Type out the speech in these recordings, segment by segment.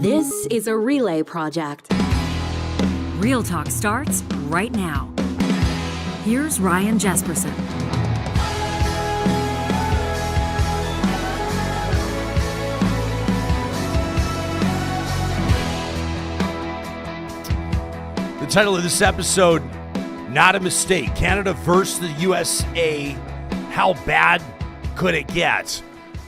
This is a relay project. Real Talk starts right now. Here's Ryan Jesperson. The title of this episode, Not a Mistake. Canada versus the USA. How bad could it get?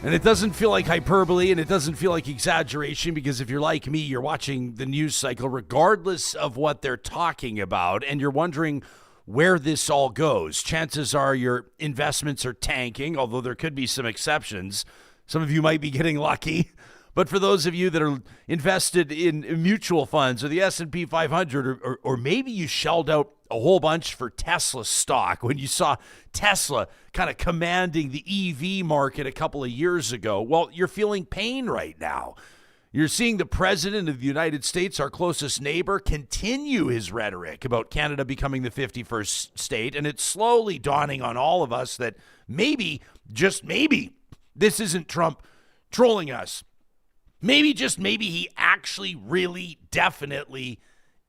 And it doesn't feel like hyperbole and it doesn't feel like exaggeration, because if you're like me, you're watching the news cycle regardless of what they're talking about and you're wondering where this all goes. Chances are your investments are tanking, although there could be some exceptions. Some of you might be getting lucky. But for those of you that are invested in mutual funds or the S&P 500, or maybe you shelled out a whole bunch for Tesla stock when you saw Tesla kind of commanding the EV market a couple of years ago, well, you're feeling pain right now. You're seeing the president of the United States, our closest neighbor, continue his rhetoric about Canada becoming the 51st state, and it's slowly dawning on all of us that maybe, just maybe, this isn't Trump trolling us. Maybe, just maybe, he actually really definitely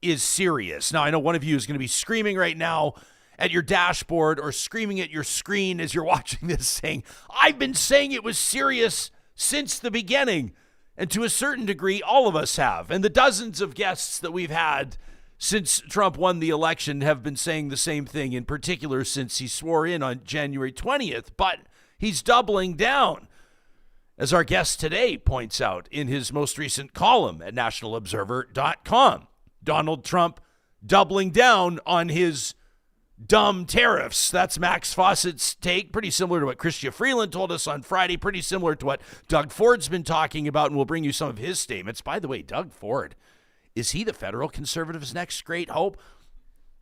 is serious. Now, I know one of you is going to be screaming right now at your dashboard or screaming at your screen as you're watching this saying, I've been saying it was serious since the beginning. And to a certain degree, all of us have. And the dozens of guests that we've had since Trump won the election have been saying the same thing, in particular since he swore in on January 20th. But he's doubling down, as our guest today points out in his most recent column at nationalobserver.com. Donald Trump doubling down on his dumb tariffs. That's Max Fawcett's take, pretty similar to what Chrystia Freeland told us on Friday, pretty similar to what Doug Ford's been talking about, and we'll bring you some of his statements. By the way, Doug Ford, is he the federal conservatives' next great hope?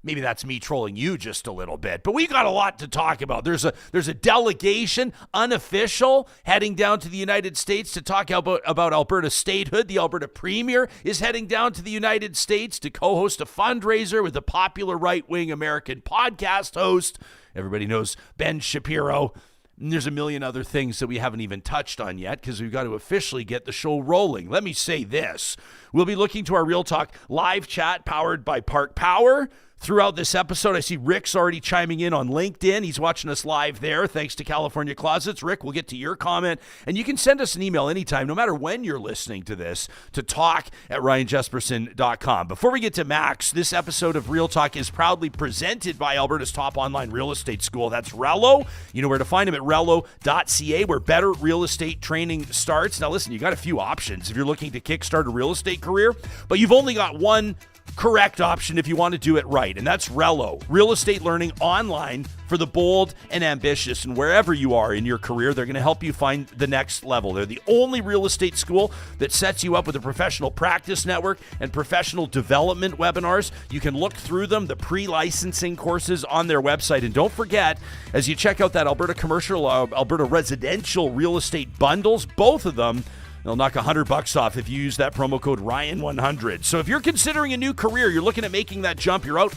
Maybe that's me trolling you just a little bit, but we got a lot to talk about. There's a delegation, unofficial, heading down to the United States to talk about Alberta statehood. The Alberta Premier is heading down to the United States to co-host a fundraiser with a popular right-wing American podcast host. Everybody knows Ben Shapiro. And there's a million other things that we haven't even touched on yet because we've got to officially get the show rolling. Let me say this. We'll be looking to our Real Talk live chat powered by Park Power. Throughout this episode, I see Rick's already chiming in on LinkedIn. He's watching us live there, thanks to California Closets. Rick, we'll get to your comment. And you can send us an email anytime, no matter when you're listening to this, to talk@ryanjesperson.com. Before we get to Max, this episode of Real Talk is proudly presented by Alberta's top online real estate school. That's Rello. You know where to find them at rello.ca, where better real estate training starts. Now, listen, you got a few options if you're looking to kickstart a real estate career, but you've only got one correct option if you want to do it right, and that's Rello. Real estate learning online for the bold and ambitious, and wherever you are in your career, they're going to help you find the next level. They're the only real estate school that sets you up with a professional practice network and professional development webinars. You can look through them, the pre-licensing courses on their website, and don't forget, as you check out that Alberta commercial, Alberta residential real estate bundles, both of them, they'll knock $100 off if you use that promo code Ryan100. So if you're considering a new career, you're looking at making that jump, you're out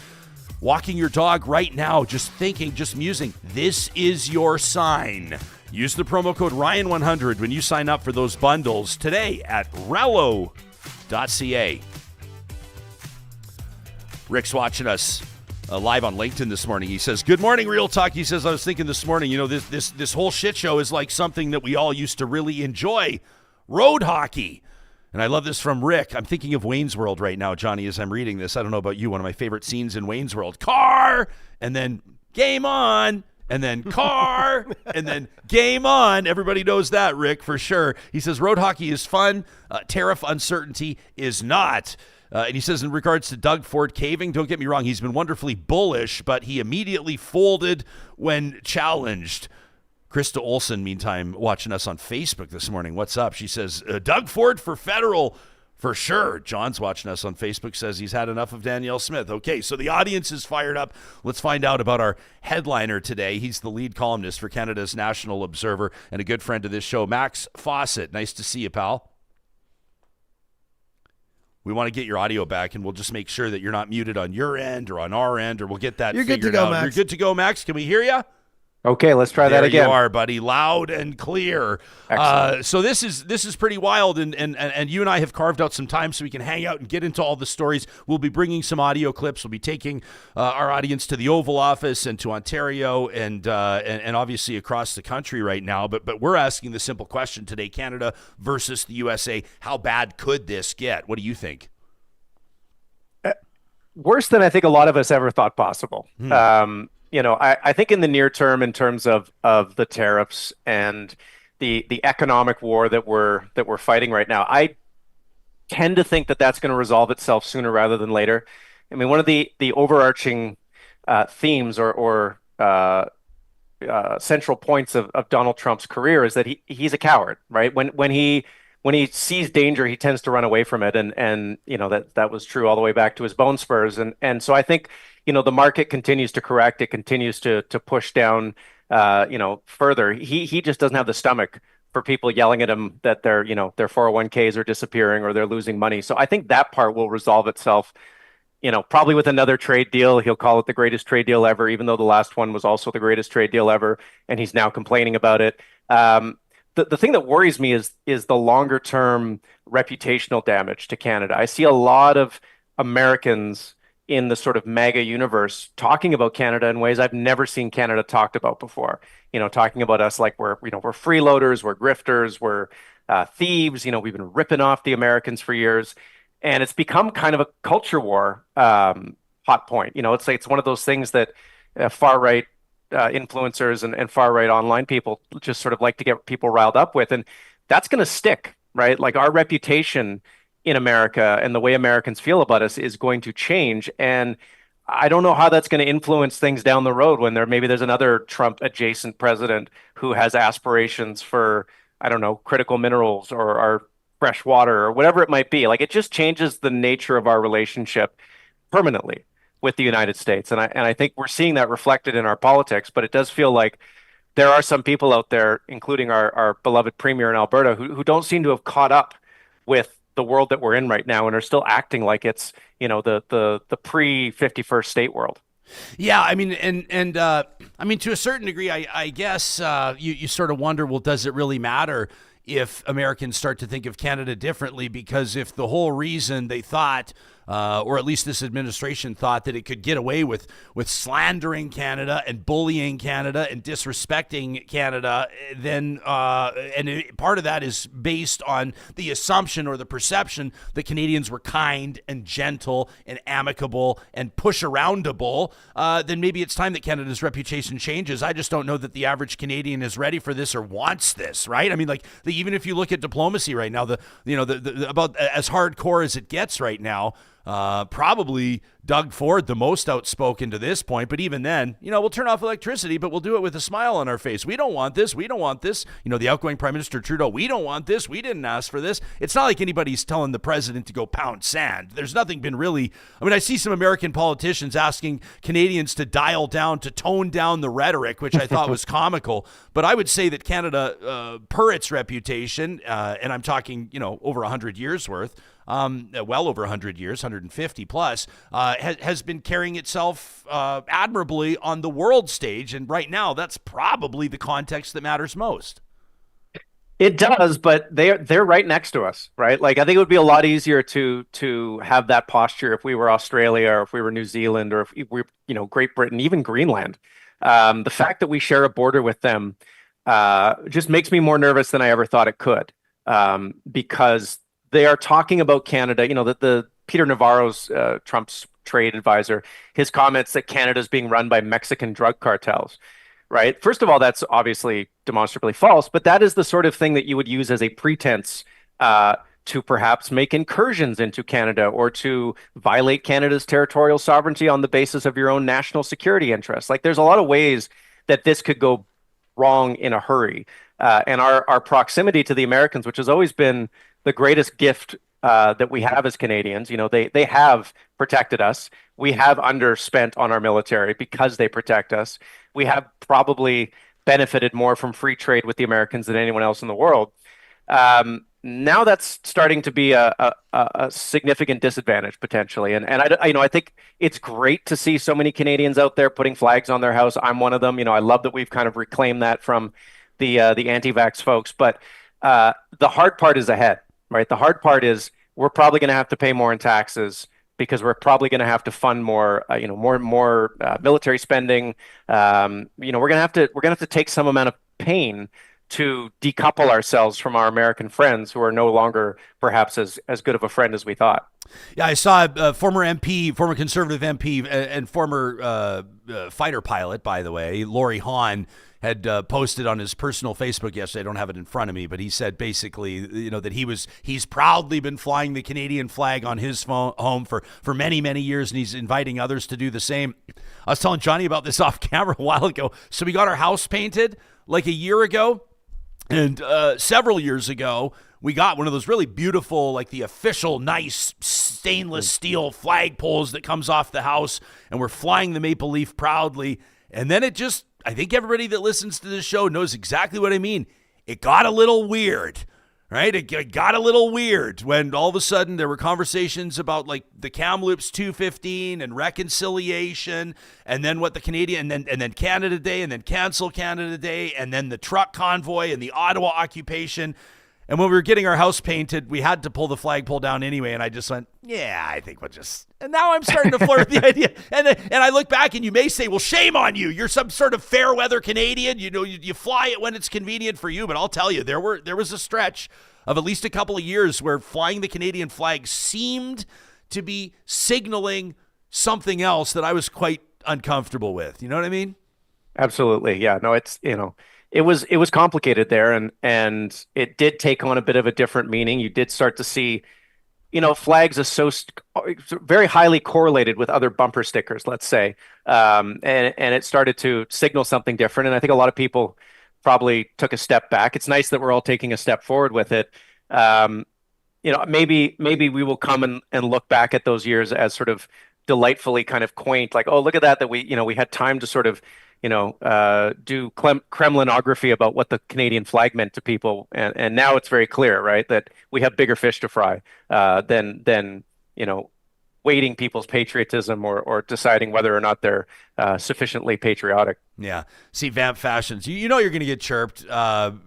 walking your dog right now, just thinking, just musing, this is your sign. Use the promo code Ryan100 when you sign up for those bundles today at rello.ca. Rick's watching us live on LinkedIn this morning. He says, good morning, Real Talk. He says, I was thinking this morning, you know, this whole shit show is like something that we all used to really enjoy. Road hockey. And I love this from Rick. I'm thinking of Wayne's World right now, Johnny, as I'm reading this. I don't know about you. One of my favorite scenes in Wayne's World. Car! And then game on! And then car! And then game on! Everybody knows that, Rick, for sure. He says, road hockey is fun. Tariff uncertainty is not. And he says, in regards to Doug Ford caving, don't get me wrong, he's been wonderfully bullish, but he immediately folded when challenged. Krista Olson, meantime, watching us on Facebook this morning. What's up? She says, Doug Ford for federal, for sure. John's watching us on Facebook, says he's had enough of Danielle Smith. Okay, so the audience is fired up. Let's find out about our headliner today. He's the lead columnist for Canada's National Observer and a good friend of this show, Max Fawcett. Nice to see you, pal. We want to get your audio back, and we'll just make sure that you're not muted on your end or on our end, or we'll get that figured out. Max. You're good to go, Max. Can we hear you? Okay, let's try that There again. you are, buddy. Loud and clear. Excellent. So this is pretty wild, and you and I have carved out some time so we can hang out and get into all the stories. We'll be bringing some audio clips. We'll be taking our audience to the Oval Office and to Ontario and obviously across the country right now. But we're asking the simple question today: Canada versus the USA. How bad could this get? What do you think? Worse than I think a lot of us ever thought possible. I think in the near term, in terms of the tariffs and the economic war that we're fighting right now, I tend to think that that's going to resolve itself sooner rather than later. I mean, one of the overarching themes or central points of Donald Trump's career is that he's a coward, right? When he sees danger, he tends to run away from it, and that was true all the way back to his bone spurs, and so I think the market continues to correct, it continues to push down, further. He just doesn't have the stomach for people yelling at him that their 401ks are disappearing or they're losing money. So I think that part will resolve itself. Probably with another trade deal. He'll call it the greatest trade deal ever, even though the last one was also the greatest trade deal ever, and he's now complaining about it. The thing that worries me is the longer term reputational damage to Canada. I see a lot of Americans in the sort of MAGA universe talking about Canada in ways I've never seen Canada talked about before. Talking about us like we're freeloaders, we're grifters, we're thieves. We've been ripping off the Americans for years, and it's become kind of a culture war hot point. It's like it's one of those things that far right influencers and far right online people just sort of like to get people riled up with, and that's going to stick, right? Like our reputation in America and the way Americans feel about us is going to change, and I don't know how that's going to influence things down the road when there's another Trump adjacent president who has aspirations for, I don't know, critical minerals or our fresh water or whatever it might be. Like it just changes the nature of our relationship permanently with the United States. And I think we're seeing that reflected in our politics, but it does feel like there are some people out there, including our beloved premier in Alberta, who don't seem to have caught up with the world that we're in right now and are still acting like it's, the pre-51st state world. Yeah, I mean, and I mean, to a certain degree, I guess you sort of wonder, well, does it really matter if Americans start to think of Canada differently? Because if the whole reason they thought, or at least this administration thought, that it could get away with slandering Canada and bullying Canada and disrespecting Canada, then part of that is based on the assumption or the perception that Canadians were kind and gentle and amicable and push-aroundable, then maybe it's time that Canada's reputation changes. I just don't know that the average Canadian is ready for this or wants this, right? I mean, like even if you look at diplomacy right now, about as hardcore as it gets right now. Probably Doug Ford, the most outspoken to this point, but even then, we'll turn off electricity, but we'll do it with a smile on our face. We don't want this. We don't want this. The outgoing Prime Minister Trudeau, we don't want this. We didn't ask for this. It's not like anybody's telling the president to go pound sand. There's nothing been really, I see some American politicians asking Canadians to tone down the rhetoric, which I thought was comical, but I would say that Canada, per its reputation, and I'm talking, over 100 years worth, well over 100 years, 150 plus, has been carrying itself admirably on the world stage. And right now, that's probably the context that matters most. It does, but they're right next to us, right? Like I think it would be a lot easier to have that posture if we were Australia or if we were New Zealand or if we were, Great Britain, even Greenland. The fact that we share a border with them just makes me more nervous than I ever thought it could, because they are talking about Canada, the Peter Navarro's, Trump's trade advisor, his comments that Canada is being run by Mexican drug cartels, right? First of all, that's obviously demonstrably false, but that is the sort of thing that you would use as a pretense to perhaps make incursions into Canada or to violate Canada's territorial sovereignty on the basis of your own national security interests. Like there's a lot of ways that this could go wrong in a hurry. And our proximity to the Americans, which has always been the greatest gift that we have as Canadians, they have protected us. We have underspent on our military because they protect us. We have probably benefited more from free trade with the Americans than anyone else in the world. now that's starting to be a significant disadvantage potentially. And I think it's great to see so many Canadians out there putting flags on their house. I'm one of them. I love that we've kind of reclaimed that from the anti-vax folks. But the hard part is ahead, right? The hard part is we're probably going to have to pay more in taxes because we're probably going to have to fund more, more military spending. We're going to have to take some amount of pain to decouple ourselves from our American friends who are no longer perhaps as good of a friend as we thought. Yeah, I saw a former conservative MP, and former fighter pilot, by the way, Laurie Hahn, had posted on his personal Facebook yesterday. I don't have it in front of me, but he said basically, that he's proudly been flying the Canadian flag on his home for many, many years, and he's inviting others to do the same. I was telling Johnny about this off camera a while ago. So we got our house painted like a year ago. And several years ago, we got one of those really beautiful, like the official nice stainless steel flagpoles that comes off the house, and we're flying the maple leaf proudly. And then I think everybody that listens to this show knows exactly what I mean. It got a little weird, right? It got a little weird when all of a sudden there were conversations about like the Kamloops 215 and reconciliation, and then what the Canadian, and then Canada Day, and then cancel Canada Day, and then the truck convoy and the Ottawa occupation. And when we were getting our house painted, we had to pull the flagpole down anyway. And I just went, yeah, I think we'll just. And now I'm starting to flirt with the idea. And I look back, and you may say, well, shame on you. You're some sort of fair weather Canadian. You fly it when it's convenient for you. But I'll tell you, there was a stretch of at least a couple of years where flying the Canadian flag seemed to be signaling something else that I was quite uncomfortable with. You know what I mean? Absolutely. Yeah. No, it's, it was complicated there, and it did take on a bit of a different meaning. You did start to see, flags very highly correlated with other bumper stickers, let's say, and it started to signal something different. And I think a lot of people probably took a step back. It's nice that we're all taking a step forward with it. Maybe we will come and look back at those years as sort of delightfully kind of quaint, like, oh, look at that we had time to sort of do Kremlinography about what the Canadian flag meant to people, and now it's very clear, right, that we have bigger fish to fry than weighting people's patriotism or deciding whether or not they're sufficiently patriotic. Yeah. See, Vamp Fashions, you're going to get chirped.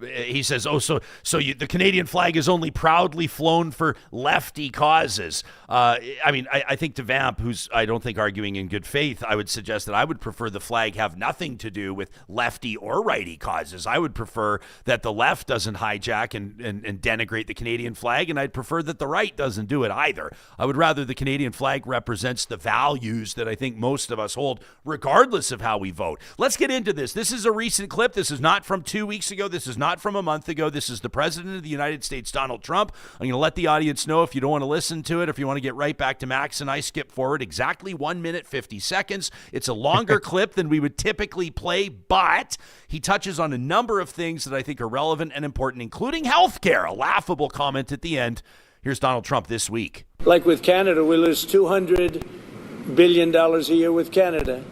He says, the Canadian flag is only proudly flown for lefty causes. I think to Vamp, who's I don't think arguing in good faith, I would suggest that I would prefer the flag have nothing to do with lefty or righty causes. I would prefer that the left doesn't hijack and denigrate the Canadian flag, and I'd prefer that the right doesn't do it either. I would rather the Canadian flag represents the values that I think most of us hold, regardless of how we vote. Let's get into this. This is a recent clip. This is not from 2 weeks ago. This is not from a month ago. This is the President of the United States, Donald Trump. I'm going to let the audience know if you don't want to listen to it, if you want to get right back to Max and I, skip forward exactly 1 minute, 50 seconds. It's a longer clip than we would typically play, but he touches on a number of things that I think are relevant and important, including healthcare. A laughable comment at the end. Here's Donald Trump this week. Like with Canada, we lose $200 billion a year with Canada.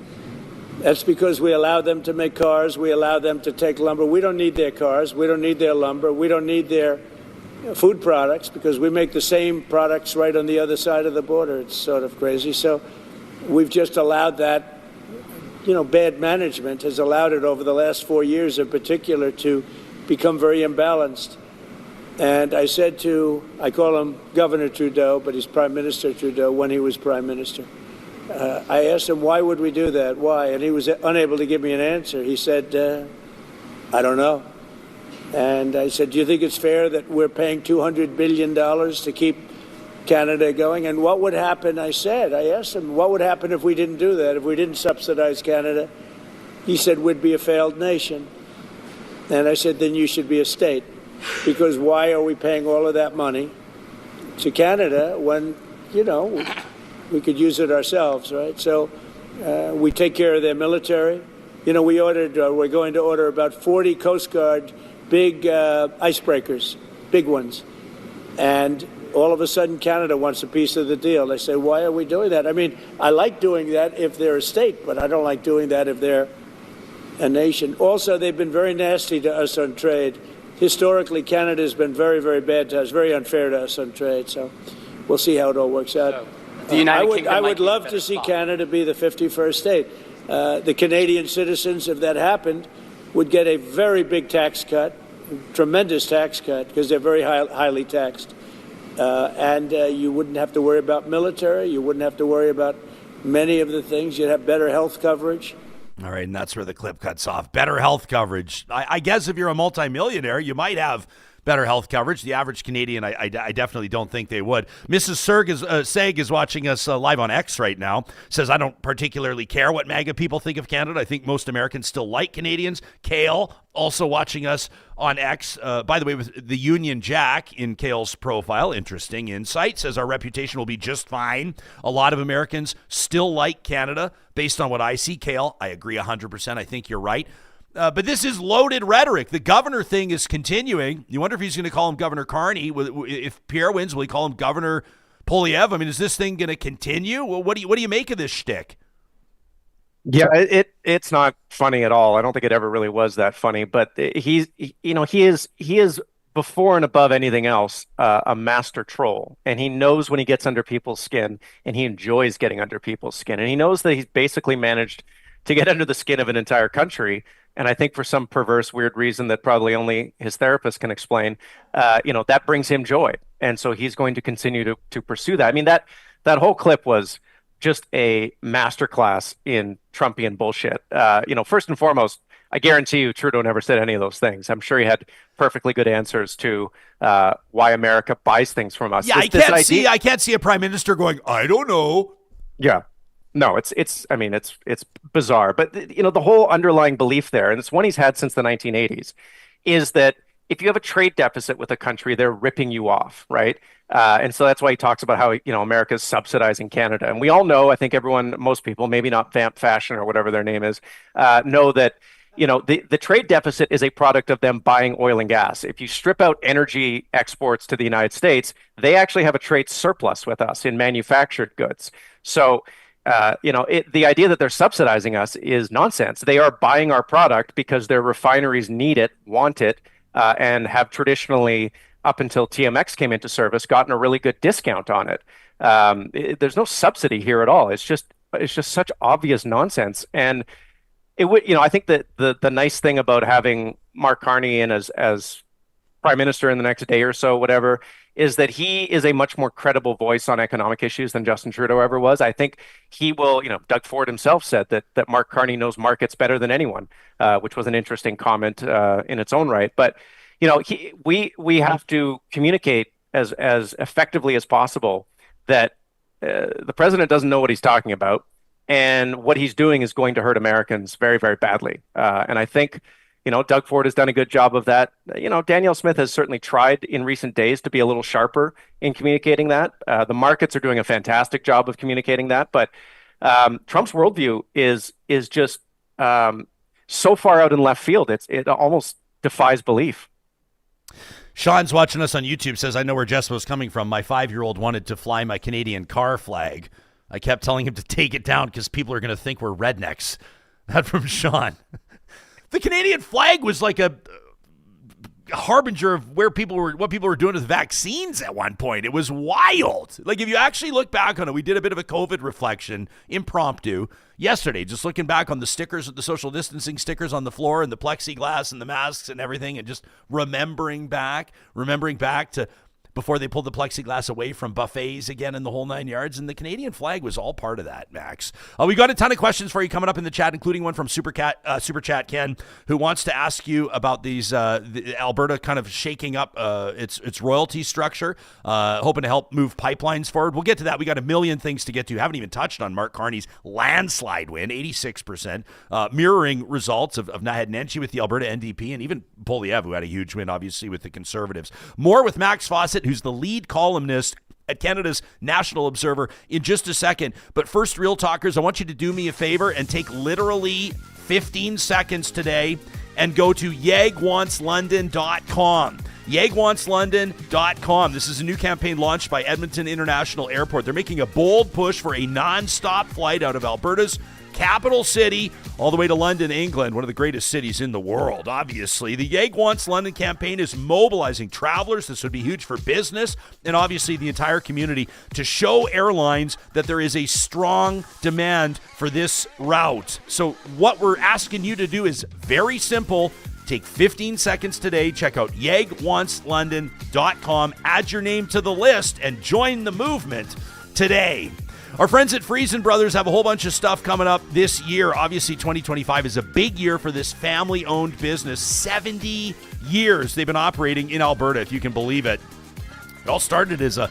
That's because we allow them to make cars. We allow them to take lumber. We don't need their cars. We don't need their lumber. We don't need their food products because we make the same products right on the other side of the border. It's sort of crazy. So we've just allowed that, bad management has allowed it over the last 4 years in particular to become very imbalanced. And I call him Governor Trudeau, but he's Prime Minister Trudeau when he was Prime Minister. I asked him, why would we do that? Why? And he was unable to give me an answer. He said, I don't know. And I said, do you think it's fair that we're paying $200 billion to keep Canada going? And what would happen, I asked him, what would happen if we didn't do that, if we didn't subsidize Canada? He said, we'd be a failed nation. And I said, then you should be a state. Because why are we paying all of that money to Canada when, we could use it ourselves, right? So we take care of their military. We're going to order about 40 Coast Guard big icebreakers, big ones. And all of a sudden, Canada wants a piece of the deal. They say, why are we doing that? I mean, I like doing that if they're a state, but I don't like doing that if they're a nation. Also, they've been very nasty to us on trade. historically, Canada has been very, very bad to us, very unfair to us on trade. So we'll see how it all works out. I would love to see Canada be the 51st state. The Canadian citizens, if that happened, would get a very big tax cut, tremendous tax cut, because they're very highly taxed. And you wouldn't have to worry about military. You wouldn't have to worry about many of the things. You'd have better health coverage. All right, and that's where the clip cuts off. Better health coverage. I guess if you're a multimillionaire, you might have better health coverage. The average Canadian, I definitely don't think they would. Mrs. Seg is watching us live on X right now. Says, I don't particularly care what MAGA people think of Canada. I think most Americans still like Canadians. Kale, also watching us on X. By the way, with the Union Jack in Kale's profile, interesting insight, says our reputation will be just fine. A lot of Americans still like Canada based on what I see. Kale, I agree 100%. I think you're right. But this is loaded rhetoric. The governor thing is continuing. You wonder if he's going to call him Governor Carney. If Pierre wins, will he call him Governor Poilievre? I mean, is this thing going to continue? Well, what do you make of this shtick? Yeah, it's not funny at all. I don't think it ever really was that funny. But he is before and above anything else a master troll, and he knows when he gets under people's skin, and he enjoys getting under people's skin, and he knows that he's basically managed to get under the skin of an entire country. And I think for some perverse, weird reason that probably only his therapist can explain, that brings him joy. And so he's going to continue to pursue that. I mean, that whole clip was just a masterclass in Trumpian bullshit. First and foremost, I guarantee you Trudeau never said any of those things. I'm sure he had perfectly good answers to why America buys things from us. Yeah, I can't see a prime minister going, I don't know. Yeah. No, it's bizarre. But, the whole underlying belief there, and it's one he's had since the 1980s, is that if you have a trade deficit with a country, they're ripping you off, right? And so that's why he talks about how, America's subsidizing Canada. And we all know, I think most people, maybe not Vamp Fashion or whatever their name is, know that, the trade deficit is a product of them buying oil and gas. If you strip out energy exports to the United States, they actually have a trade surplus with us in manufactured goods. So, the idea that they're subsidizing us is nonsense. They are buying our product because their refineries need it, want it, and have traditionally, up until TMX came into service, gotten a really good discount on it. There's no subsidy here at all. It's just such obvious nonsense. And it would, I think that the nice thing about having Mark Carney in as prime minister in the next day or so, whatever, is that he is a much more credible voice on economic issues than Justin Trudeau ever was. I think he will, Doug Ford himself said that Mark Carney knows markets better than anyone, which was an interesting comment in its own right. But, we have to communicate as effectively as possible that the president doesn't know what he's talking about, and what he's doing is going to hurt Americans very, very badly. And I think, Doug Ford has done a good job of that. Danielle Smith has certainly tried in recent days to be a little sharper in communicating that. The markets are doing a fantastic job of communicating that. But Trump's worldview is just so far out in left field. It almost defies belief. Sean's watching us on YouTube, says, I know where Jess was coming from. My 5-year-old wanted to fly my Canadian car flag. I kept telling him to take it down because people are going to think we're rednecks. That from Sean. The Canadian flag was like a harbinger of what people were doing with vaccines at one point. It was wild. Like, if you actually look back on it, we did a bit of a COVID reflection, impromptu, yesterday, just looking back on the stickers, the social distancing stickers on the floor and the plexiglass and the masks and everything, and just remembering back to before they pulled the plexiglass away from buffets again in the whole 9 yards. And the Canadian flag was all part of that, Max. We got a ton of questions for you coming up in the chat, including one from Super Chat Ken, who wants to ask you about these the Alberta kind of shaking up its royalty structure, hoping to help move pipelines forward. We'll get to that. We got a million things to get to. Haven't even touched on Mark Carney's landslide win, 86%, mirroring results of Naheed Nenshi with the Alberta NDP, and even Poilievre, who had a huge win, obviously, with the Conservatives. More with Max Fawcett, who's the lead columnist at Canada's National Observer, in just a second. But first, Real Talkers, I want you to do me a favor and take literally 15 seconds today and go to yegwantslondon.com. YegWantsLondon.com. This is a new campaign launched by Edmonton International Airport. They're making a bold push for a non-stop flight out of Alberta's capital city all the way to London, England, one of the greatest cities in the world, obviously. The Yeg Wants London campaign is mobilizing travelers. This would be huge for business and obviously the entire community to show airlines that there is a strong demand for this route. So what we're asking you to do is very simple. Take 15 seconds today, check out YegWantsLondon.com, add your name to the list, and join the movement today. Our friends at Friesen Brothers have a whole bunch of stuff coming up this year. Obviously, 2025 is a big year for this family-owned business. 70 years they've been operating in Alberta, if you can believe it. It all started as a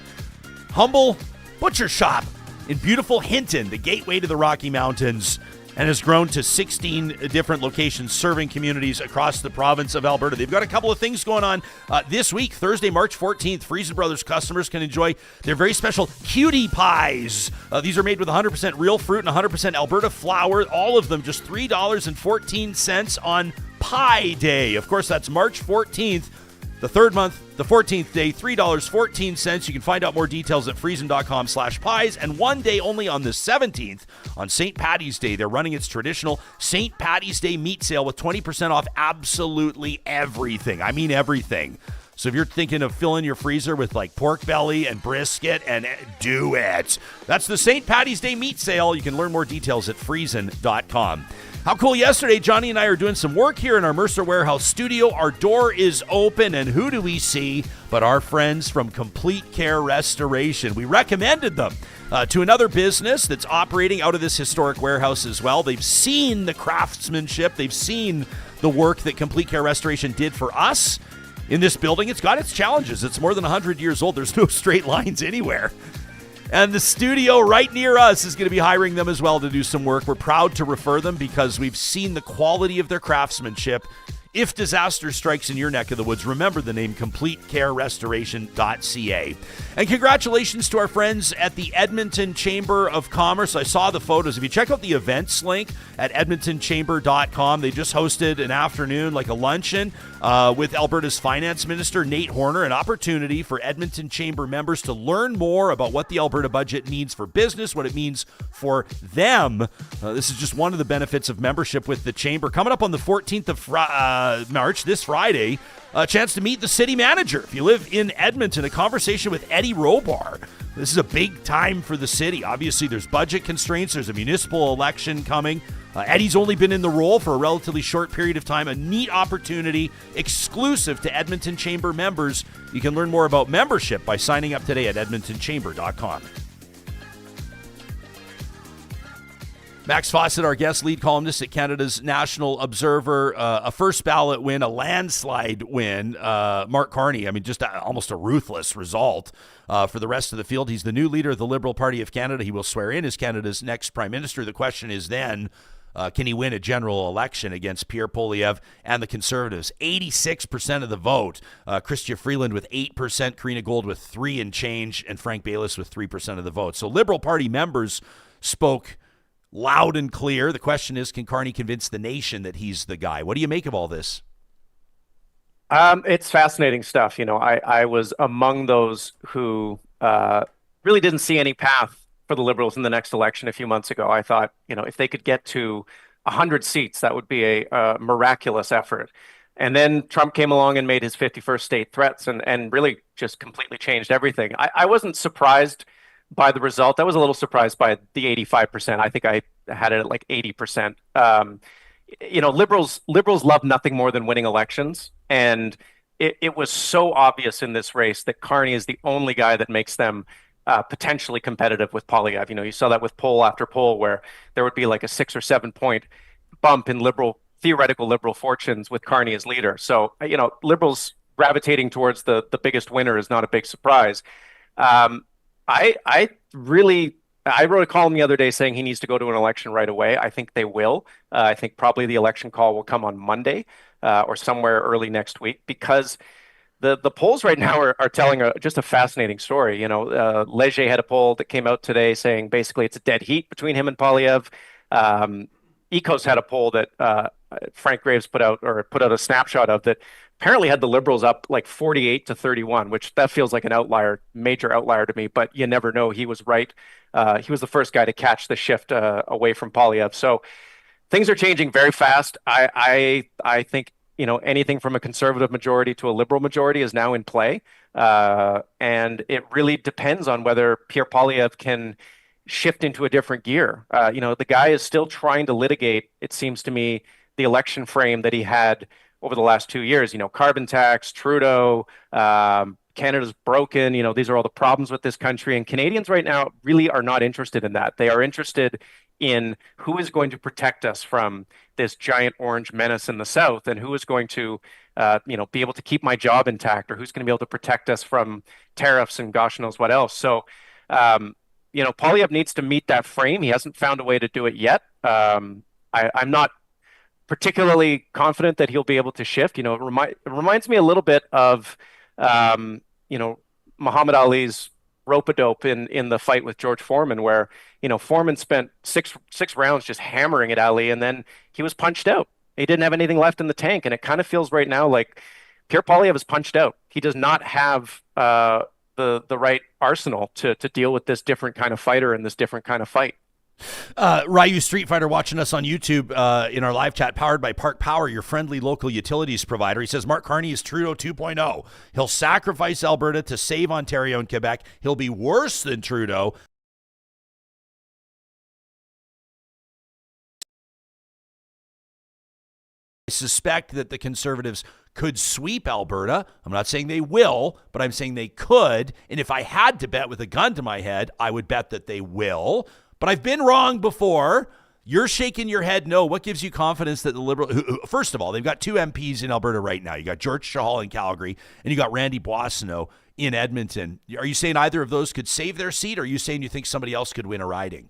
humble butcher shop in beautiful Hinton, the gateway to the Rocky Mountains, and has grown to 16 different locations serving communities across the province of Alberta. They've got a couple of things going on this week. Thursday, March 14th, Friesen Brothers customers can enjoy their very special cutie pies. These are made with 100% real fruit and 100% Alberta flour. All of them just $3.14 on Pie Day. Of course, that's March 14th. The third month, the 14th day, $3.14. You can find out more details at friesen.com/pies. And one day only on the 17th, on St. Paddy's Day, they're running its traditional St. Paddy's Day meat sale with 20% off absolutely everything. I mean everything. So if you're thinking of filling your freezer with like pork belly and brisket, and do it. That's the St. Paddy's Day meat sale. You can learn more details at friesen.com. How cool yesterday, Johnny and I are doing some work here in our Mercer Warehouse studio. Our door is open, and who do we see but our friends from Complete Care Restoration. We recommended them to another business that's operating out of this historic warehouse as well. They've seen the craftsmanship. They've seen the work that Complete Care Restoration did for us in this building. It's got its challenges. It's more than 100 years old. There's no straight lines anywhere. And the studio right near us is going to be hiring them as well to do some work. We're proud to refer them because we've seen the quality of their craftsmanship. If disaster strikes in your neck of the woods, remember the name CompleteCareRestoration.ca. And congratulations to our friends at the Edmonton Chamber of Commerce. I saw the photos. If you check out the events link at edmontonchamber.com, they just hosted an afternoon, like a luncheon, with Alberta's Finance Minister, Nate Horner, an opportunity for Edmonton Chamber members to learn more about what the Alberta budget means for business, what it means for them. This is just one of the benefits of membership with the Chamber. Coming up on the 14th of March, this Friday, a chance to meet the city manager. If you live in Edmonton, a conversation with Eddie Robar. This is a big time for the city. Obviously, there's budget constraints. There's a municipal election coming. Eddie's only been in the role for a relatively short period of time. A neat opportunity exclusive to Edmonton Chamber members. You can learn more about membership by signing up today at edmontonchamber.com. Max Fawcett, our guest lead columnist at Canada's National Observer, a first ballot win, a landslide win. Mark Carney, I mean, just almost a ruthless result for the rest of the field. He's the new leader of the Liberal Party of Canada. He will swear in as Canada's next prime minister. The question is then, can he win a general election against Pierre Poilievre and the Conservatives? 86% of the vote. Chrystia Freeland with 8%, Karina Gold with 3 and change, and Frank Bayliss with 3% of the vote. So Liberal Party members spoke loud and clear. The question is, can Carney convince the nation that he's the guy? What do you make of all this? It's fascinating stuff. You know, I was among those who really didn't see any path for the Liberals in the next election a few months ago. I thought, you know, if they could get to 100 seats, that would be a miraculous effort. And then Trump came along and made his 51st state threats and really just completely changed everything. I wasn't surprised by the result. I was a little surprised by the 85%. I think I had it at like 80%. You know, liberals love nothing more than winning elections. And it was so obvious in this race that Carney is the only guy that makes them potentially competitive with Poilievre. You know, you saw that with poll after poll where there would be like a 6 or 7 point bump in theoretical liberal fortunes with Carney as leader. So, you know, liberals gravitating towards the biggest winner is not a big surprise. I wrote a column the other day saying he needs to go to an election right away. I think they will. I think probably the election call will come on Monday or somewhere early next week, because the polls right now are telling just a fascinating story. You know, Leger had a poll that came out today saying basically it's a dead heat between him and Poilievre. Ecos had a poll that Frank Graves put out a snapshot of that apparently had the Liberals up like 48-31, which that feels like an outlier, major outlier to me, but you never know. He was right. He was the first guy to catch the shift away from Poilievre. So things are changing very fast. I think, anything from a conservative majority to a liberal majority is now in play. And it really depends on whether Pierre Poilievre can shift into a different gear. The guy is still trying to litigate, it seems to me, the election frame that he had over the last 2 years. Carbon tax, Trudeau, Canada's broken. These are all the problems with this country. And Canadians right now really are not interested in that. They are interested in who is going to protect us from this giant orange menace in the south, and who is going to, be able to keep my job intact, or who's going to be able to protect us from tariffs and gosh knows what else. So, Poilievre needs to meet that frame. He hasn't found a way to do it yet. I'm not particularly confident that he'll be able to shift. It reminds me a little bit of, Muhammad Ali's rope-a-dope in the fight with George Foreman, where, Foreman spent six rounds just hammering at Ali, and then he was punched out. He didn't have anything left in the tank, and it kind of feels right now like Pierre Poilievre is punched out. He does not have the right arsenal to deal with this different kind of fighter and this different kind of fight. Ryu Street Fighter watching us on YouTube in our live chat, powered by Park Power, your friendly local utilities provider. He says Mark Carney is Trudeau 2.0. He'll sacrifice Alberta to save Ontario and Quebec. He'll be worse than Trudeau. I suspect that the Conservatives could sweep Alberta. I'm not saying they will, but I'm saying they could. And if I had to bet with a gun to my head, I would bet that they will. But I've been wrong before. You're shaking your head no. What gives you confidence that the Liberal... First of all, they've got 2 MPs in Alberta right now. You got George Chahal in Calgary, and you got Randy Boissonnault in Edmonton. Are you saying either of those could save their seat, or are you saying you think somebody else could win a riding?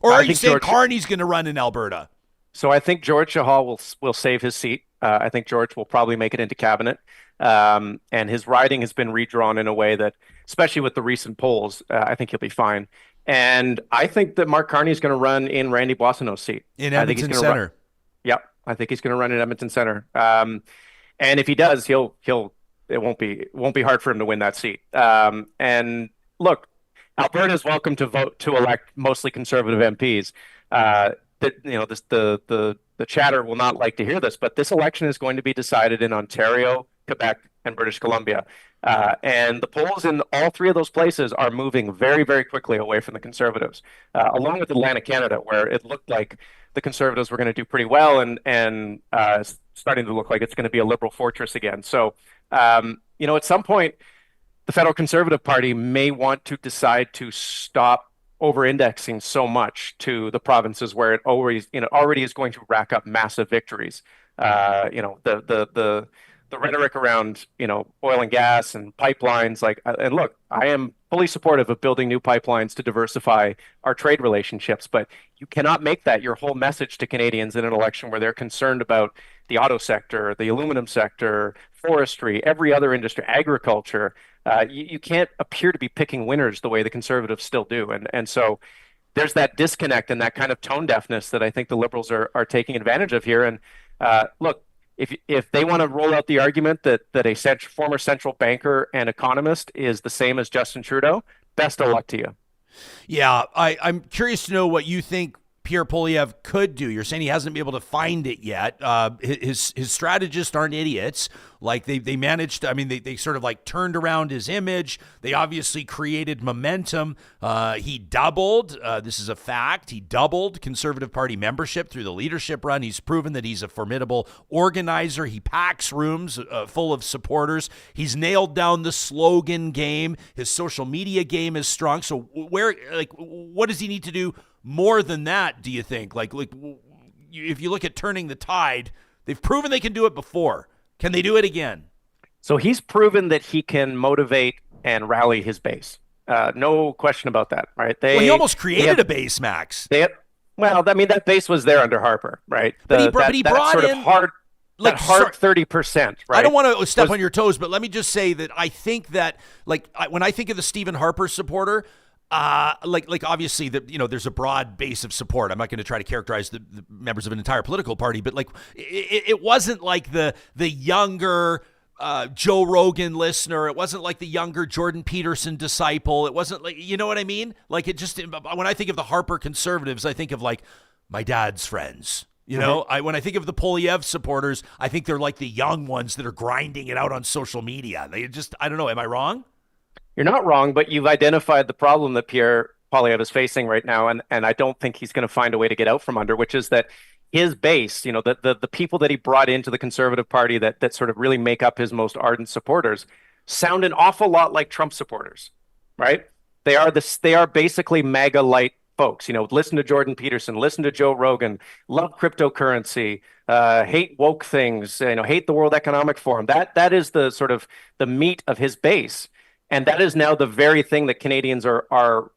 Or are you saying Carney's going to run in Alberta? So I think George Chahal will save his seat. I think George will probably make it into cabinet. And his riding has been redrawn in a way that, especially with the recent polls, I think he'll be fine. And I think that Mark Carney is going to run in Randy Boissonnault's seat. In Edmonton Centre. Yep. I think he's going to run in Edmonton Centre. And if he does, it won't be hard for him to win that seat. And look, Alberta is welcome to vote to elect mostly conservative MPs. The chatter will not like to hear this, but this election is going to be decided in Ontario, Quebec, and British Columbia. And the polls in all 3 of those places are moving very, very quickly away from the Conservatives, along with Atlantic Canada, where it looked like the Conservatives were going to do pretty well, and it's starting to look like it's going to be a Liberal fortress again. So, at some point, the Federal Conservative Party may want to decide to stop over-indexing so much to the provinces where it already is going to rack up massive victories. The rhetoric around oil and gas and pipelines, and look, I am fully supportive of building new pipelines to diversify our trade relationships, but you cannot make that your whole message to Canadians in an election where they're concerned about the auto sector, the aluminum sector, forestry, every other industry, agriculture. You can't appear to be picking winners the way the Conservatives still do. And so there's that disconnect and that kind of tone deafness that I think the Liberals are taking advantage of here. And look, if they want to roll out the argument that a former central banker and economist is the same as Justin Trudeau, best of luck to you. Yeah, I'm curious to know what you think Pierre Poilievre could do. You're saying he hasn't been able to find it yet. His strategists aren't idiots. Like they managed, they sort of like turned around his image. They obviously created momentum. He doubled, this is a fact, he doubled Conservative Party membership through the leadership run. He's proven that he's a formidable organizer. He packs rooms full of supporters. He's nailed down the slogan game. His social media game is strong. So what does he need to do more than that, do you think? If you look at turning the tide, they've proven they can do it before. Can they do it again? So he's proven that he can motivate and rally his base. No question about that, right? He almost created a base, Max. That base was there under Harper, right? But he brought sort in... of hard 30%, right? I don't want to step on your toes, but let me just say that I think that, when I think of the Stephen Harper supporter, Like obviously there's a broad base of support. I'm not going to try to characterize the members of an entire political party, but like it wasn't like the younger Joe Rogan listener. It wasn't like the younger Jordan Peterson disciple. It wasn't like, you know what I mean? Like it just, when I think of the Harper conservatives, I think of like my dad's friends. You know, when I think of the Poilievre supporters, I think they're like the young ones that are grinding it out on social media. They just, I don't know. Am I wrong? You're not wrong, but you've identified the problem that Pierre Poilievre is facing right now, and I don't think he's going to find a way to get out from under, which is that his base, the people that he brought into the Conservative Party that sort of really make up his most ardent supporters, sound an awful lot like Trump supporters, right? They are basically MAGA light folks. Listen to Jordan Peterson, listen to Joe Rogan, love cryptocurrency, hate woke things, hate the World Economic Forum. That is the sort of the meat of his base. And that is now the very thing that Canadians are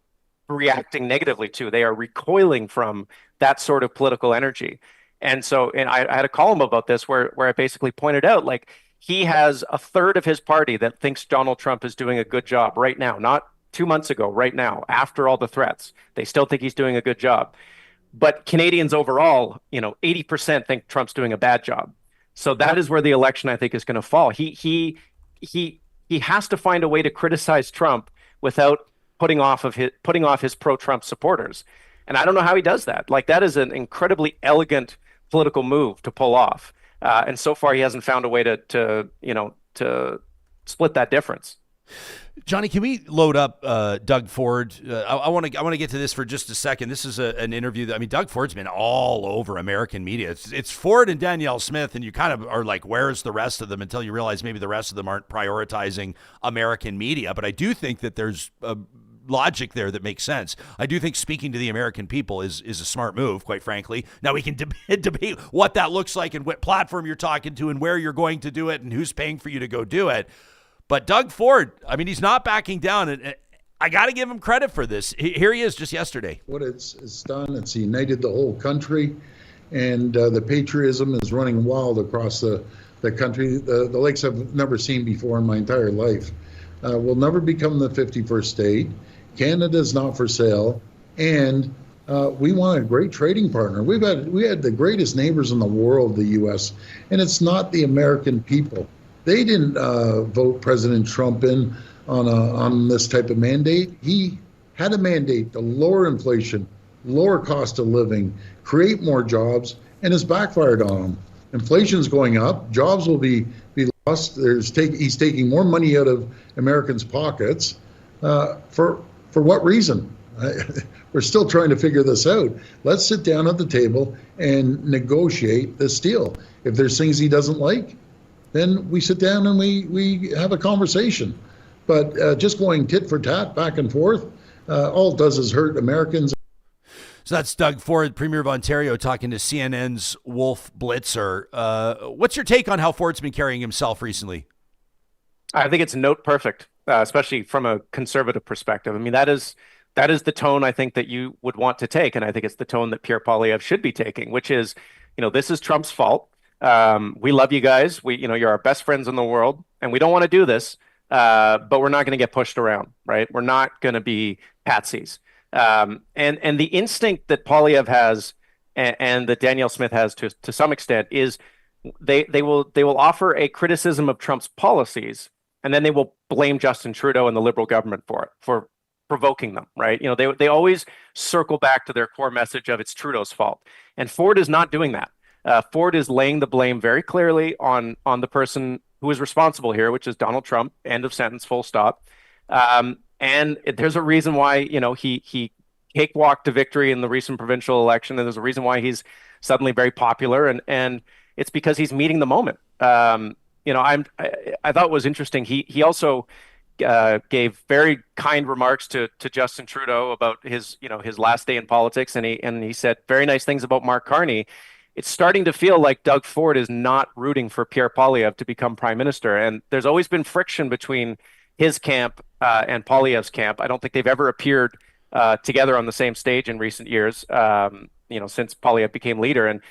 reacting negatively to. They are recoiling from that sort of political energy. And I had a column about this where I basically pointed out, like, he has a third of his party that thinks Donald Trump is doing a good job right now, not 2 months ago, right now, after all the threats. They still think he's doing a good job. But Canadians overall, 80% think Trump's doing a bad job. So that is where the election, I think, is going to fall. He has to find a way to criticize Trump without putting off his pro-Trump supporters. And I don't know how he does that. Like, that is an incredibly elegant political move to pull off. And so far, he hasn't found a way to split that difference. Johnny, can we load up Doug Ford? I want to get to this for just a second. This is an interview that, Doug Ford's been all over American media. It's Ford and Danielle Smith, and you kind of are like, where's the rest of them, until you realize maybe the rest of them aren't prioritizing American media. But I do think that there's a logic there that makes sense. I do think speaking to the American people is a smart move, quite frankly. Now we can debate what that looks like and what platform you're talking to and where you're going to do it and who's paying for you to go do it. But Doug Ford, he's not backing down, and I got to give him credit for this. Here he is just yesterday. What it's done, it's united the whole country, and the patriotism is running wild across the country. The lakes I've never seen before in my entire life. We'll never become the 51st state. Canada is not for sale, and we want a great trading partner. We had the greatest neighbors in the world, the U.S., and it's not the American people. They didn't vote President Trump in on this type of mandate. He had a mandate to lower inflation, lower cost of living, create more jobs, and it's backfired on him. Inflation's going up, jobs will be lost. He's taking more money out of Americans' pockets. For what reason? We're still trying to figure this out. Let's sit down at the table and negotiate this deal. If there's things he doesn't like, then we sit down and we have a conversation. But just going tit for tat, back and forth, all it does is hurt Americans. So that's Doug Ford, Premier of Ontario, talking to CNN's Wolf Blitzer. What's your take on how Ford's been carrying himself recently? I think it's note perfect, especially from a conservative perspective. That is the tone I think that you would want to take, and I think it's the tone that Pierre Poilievre should be taking, which is, this is Trump's fault. We love you guys. You're our best friends in the world, and we don't want to do this, but we're not going to get pushed around, right? We're not going to be patsies. And the instinct that Poilievre has and that Danielle Smith has to some extent is they will offer a criticism of Trump's policies, and then they will blame Justin Trudeau and the Liberal government for provoking them, right? They always circle back to their core message of it's Trudeau's fault, and Ford is not doing that. Ford is laying the blame very clearly on the person who is responsible here, which is Donald Trump. End of sentence, full stop. And there's a reason why he cakewalked to victory in the recent provincial election, and there's a reason why he's suddenly very popular, and it's because he's meeting the moment. I thought it was interesting. He also gave very kind remarks to Justin Trudeau about his last day in politics, and he said very nice things about Mark Carney. It's starting to feel like Doug Ford is not rooting for Pierre Poilievre to become prime minister. And there's always been friction between his camp and Poilievre's camp. I don't think they've ever appeared together on the same stage in recent years, since Poilievre became leader. And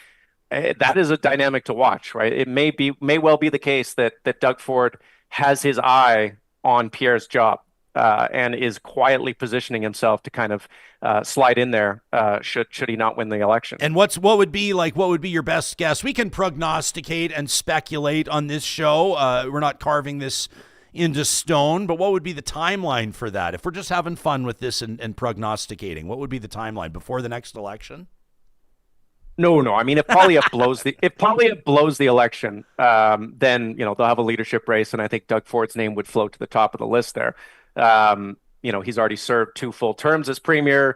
that is a dynamic to watch, right? It may well be the case that Doug Ford has his eye on Pierre's job. and is quietly positioning himself to kind of slide in there should he not win the election. And what would be your best guess? We can prognosticate and speculate on this show. We're not carving this into stone, but what would be the timeline for that? If we're just having fun with this and prognosticating, what would be the timeline before the next election? No. I mean, if Poilievre blows the election, then they'll have a leadership race, and I think Doug Ford's name would float to the top of the list there. He's already served 2 full terms as premier.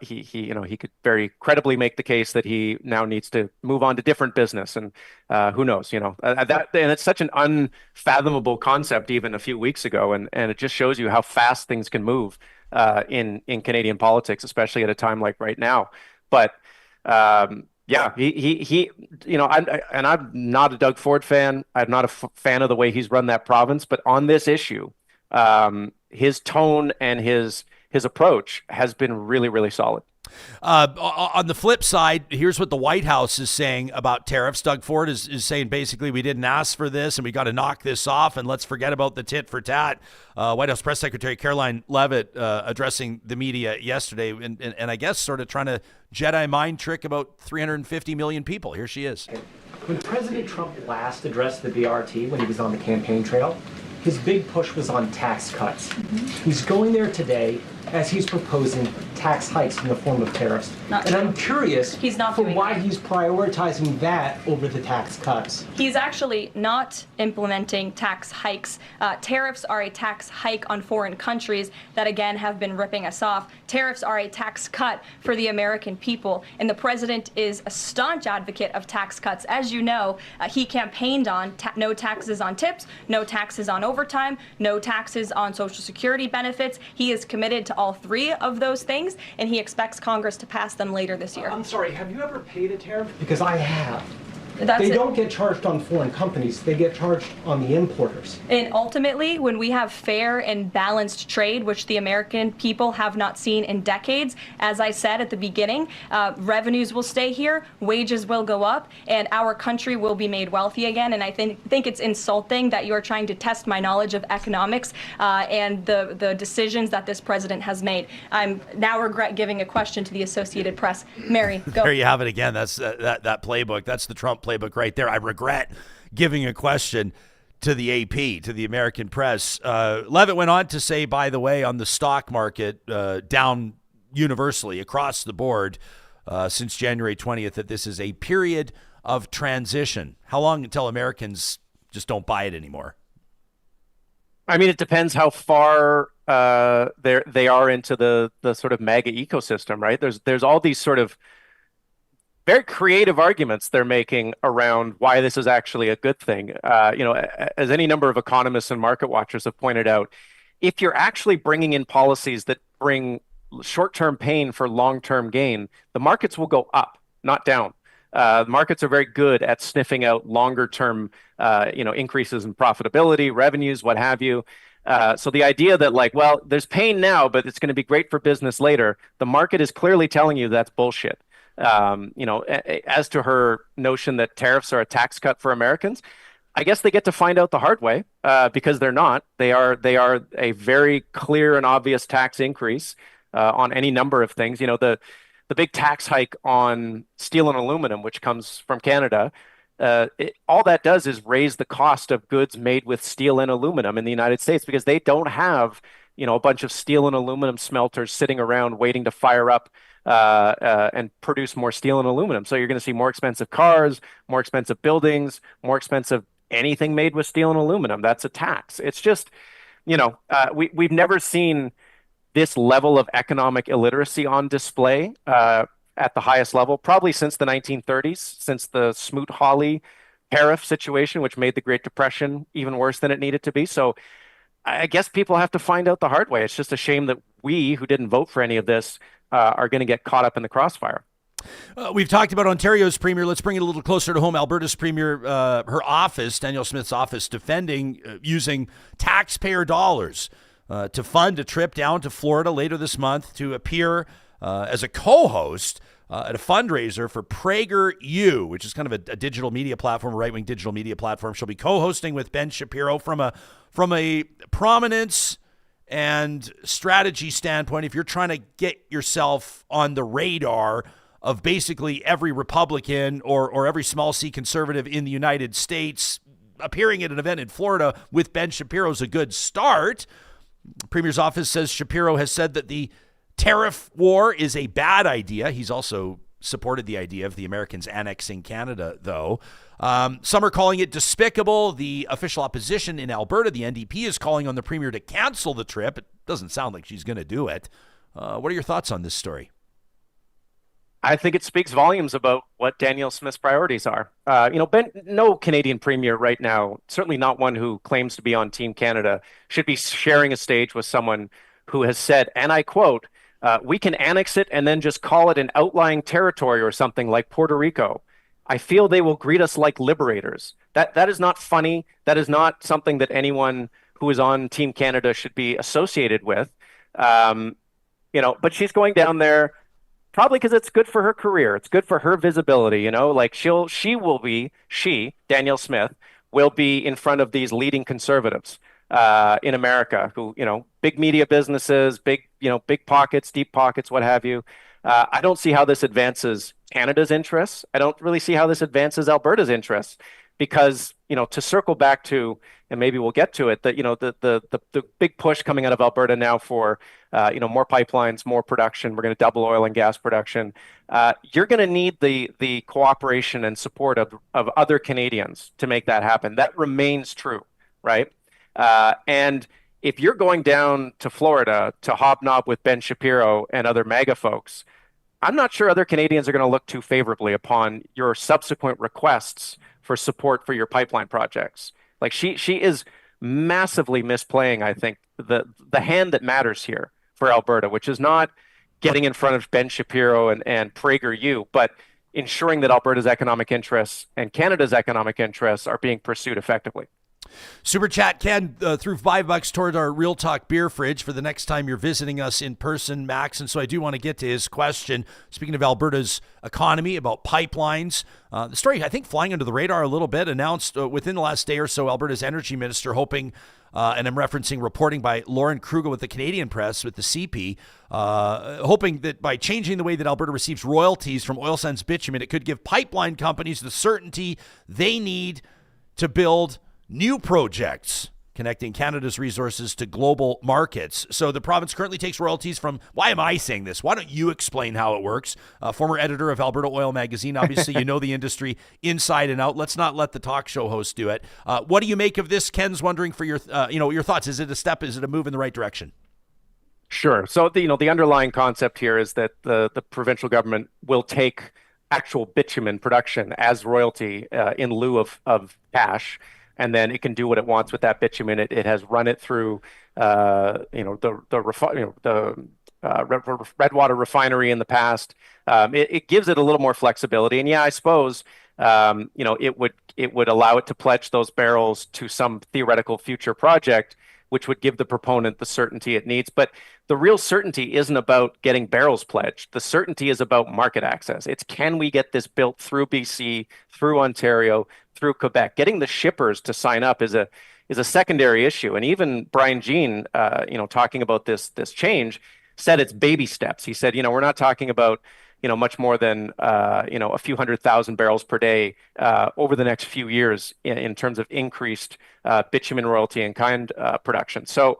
He could very credibly make the case that he now needs to move on to different business, and who knows? And it's such an unfathomable concept even a few weeks ago, and it just shows you how fast things can move in Canadian politics, especially at a time like right now. But I'm not a Doug Ford fan. I'm not a fan of the way he's run that province. But on this issue, his tone and his approach has been really, really solid. On the flip side, here's what the White House is saying about tariffs. Doug Ford is saying basically we didn't ask for this and we got to knock this off and let's forget about the tit for tat. White House Press Secretary Caroline Leavitt addressing the media yesterday and I guess sort of trying to Jedi mind trick about 350 million people. Here she is. When President Trump last addressed the BRT when he was on the campaign trail, his big push was on tax cuts. He's going there today as he's proposing tax hikes in the form of tariffs. And I'm curious for why he's prioritizing that over the tax cuts. He's actually not implementing tax hikes. Tariffs are a tax hike on foreign countries that, again, have been ripping us off. Tariffs are a tax cut for the American people. And the president is a staunch advocate of tax cuts. As you know, he campaigned on no taxes on tips, no taxes on overtime, no taxes on Social Security benefits. He is committed to all 3 of those things, and he expects Congress to pass them later this year. I'm sorry, have you ever paid a tariff? Because I have. They don't get charged on foreign companies, they get charged on the importers. And ultimately, when we have fair and balanced trade, which the American people have not seen in decades, as I said at the beginning, revenues will stay here, wages will go up, and our country will be made wealthy again. And I think it's insulting that you're trying to test my knowledge of economics and the decisions that this president has made. I'm now regret giving a question to the Associated Press. Mary, go. There you have it again. That's that playbook. That's the Trump playbook right there. I regret giving a question to the AP, to the American press. Leavitt went on to say, by the way, on the stock market, down universally across the board since January 20th, that this is a period of transition. How long until Americans just don't buy it anymore? I mean, it depends how far they are into the sort of MAGA ecosystem, right? There's all these sort of very creative arguments they're making around why this is actually a good thing. As any number of economists and market watchers have pointed out, if you're actually bringing in policies that bring short-term pain for long-term gain, the markets will go up, not down. The markets are very good at sniffing out longer-term, increases in profitability, revenues, what have you. So the idea that there's pain now, but it's going to be great for business later, the market is clearly telling you that's bullshit. As to her notion that tariffs are a tax cut for Americans, I guess they get to find out the hard way because they're not. They are a very clear and obvious tax increase on any number of things. The big tax hike on steel and aluminum, which comes from Canada, all that does is raise the cost of goods made with steel and aluminum in the United States because they don't have a bunch of steel and aluminum smelters sitting around waiting to fire up and produce more steel and aluminum. So you're going to see more expensive cars, more expensive buildings, more expensive anything made with steel and aluminum. That's a tax. It's just, we've never seen this level of economic illiteracy on display at the highest level, probably since the 1930s, since the Smoot-Hawley tariff situation, which made the Great Depression even worse than it needed to be. So I guess people have to find out the hard way. It's just a shame that we, who didn't vote for any of this, are going to get caught up in the crossfire. We've talked about Ontario's premier. Let's bring it a little closer to home. Alberta's premier, her office, Danielle Smith's office, defending using taxpayer dollars to fund a trip down to Florida later this month to appear as a co-host at a fundraiser for PragerU, which is kind of a digital media platform, a right-wing digital media platform. She'll be co-hosting with Ben Shapiro from a prominence and strategy standpoint, if you're trying to get yourself on the radar of basically every Republican or every small C conservative in the United States, appearing at an event in Florida with Ben Shapiro is a good start. The Premier's office says Shapiro has said that the tariff war is a bad idea. He's also supported the idea of the Americans annexing Canada, though. Some are calling it despicable. The official opposition in Alberta, the NDP, is calling on the Premier to cancel the trip. It doesn't sound like she's going to do it. What are your thoughts on this story? I think it speaks volumes about what Danielle Smith's priorities are. Ben, no Canadian premier right now, certainly not one who claims to be on Team Canada, should be sharing a stage with someone who has said, and I quote, we can annex it and then just call it an outlying territory or something like Puerto Rico. I feel they will greet us like liberators. That is not funny. That is not something that anyone who is on Team Canada should be associated with. But she's going down there probably because it's good for her career. It's good for her visibility. Like Danielle Smith, will be in front of these leading conservatives in America who, big media businesses, big pockets, deep pockets, what have you. I don't see how this advances Canada's interests. I don't really see how this advances Alberta's interests because, to circle back to, and maybe we'll get to it, that, the big push coming out of Alberta now for, more pipelines, more production. We're going to double oil and gas production. You're going to need the cooperation and support of other Canadians to make that happen. That remains true, right? And if you're going down to Florida to hobnob with Ben Shapiro and other MAGA folks, I'm not sure other Canadians are going to look too favorably upon your subsequent requests for support for your pipeline projects. Like she is massively misplaying, I think, the hand that matters here for Alberta, which is not getting in front of Ben Shapiro and PragerU, but ensuring that Alberta's economic interests and Canada's economic interests are being pursued effectively. Super Chat Ken threw $5 toward our Real Talk beer fridge for the next time you're visiting us in person, Max. And so I do want to get to his question. Speaking of Alberta's economy, about pipelines, the story, I think, flying under the radar a little bit, announced within the last day or so, Alberta's energy minister hoping, and I'm referencing reporting by Lauren Kruger with the Canadian Press, with the CP, hoping that by changing the way that Alberta receives royalties from oil sands bitumen, it could give pipeline companies the certainty they need to build new projects connecting Canada's resources to global markets. So the province currently takes royalties from, why am I saying this? Why don't you explain how it works? Former editor of Alberta Oil Magazine, obviously you know the industry inside and out. Let's not let the talk show host do it. What do you make of this? Ken's wondering for your thoughts. Is it a step? Is it a move in the right direction? Sure. So the underlying concept here is that the provincial government will take actual bitumen production as royalty in lieu of cash. And then it can do what it wants with that bitumen. It has run it through, the Redwater refinery in the past. It gives it a little more flexibility. And yeah, I suppose, it would allow it to pledge those barrels to some theoretical future project, which would give the proponent the certainty it needs. But the real certainty isn't about getting barrels pledged. The certainty is about market access. It's, can we get this built through BC, through Ontario, through Quebec? Getting the shippers to sign up is a secondary issue. And even Brian Jean, talking about this change, said it's baby steps. He said, we're not talking about much more than a few 100,000 barrels per day over the next few years in terms of increased bitumen royalty and kind production. So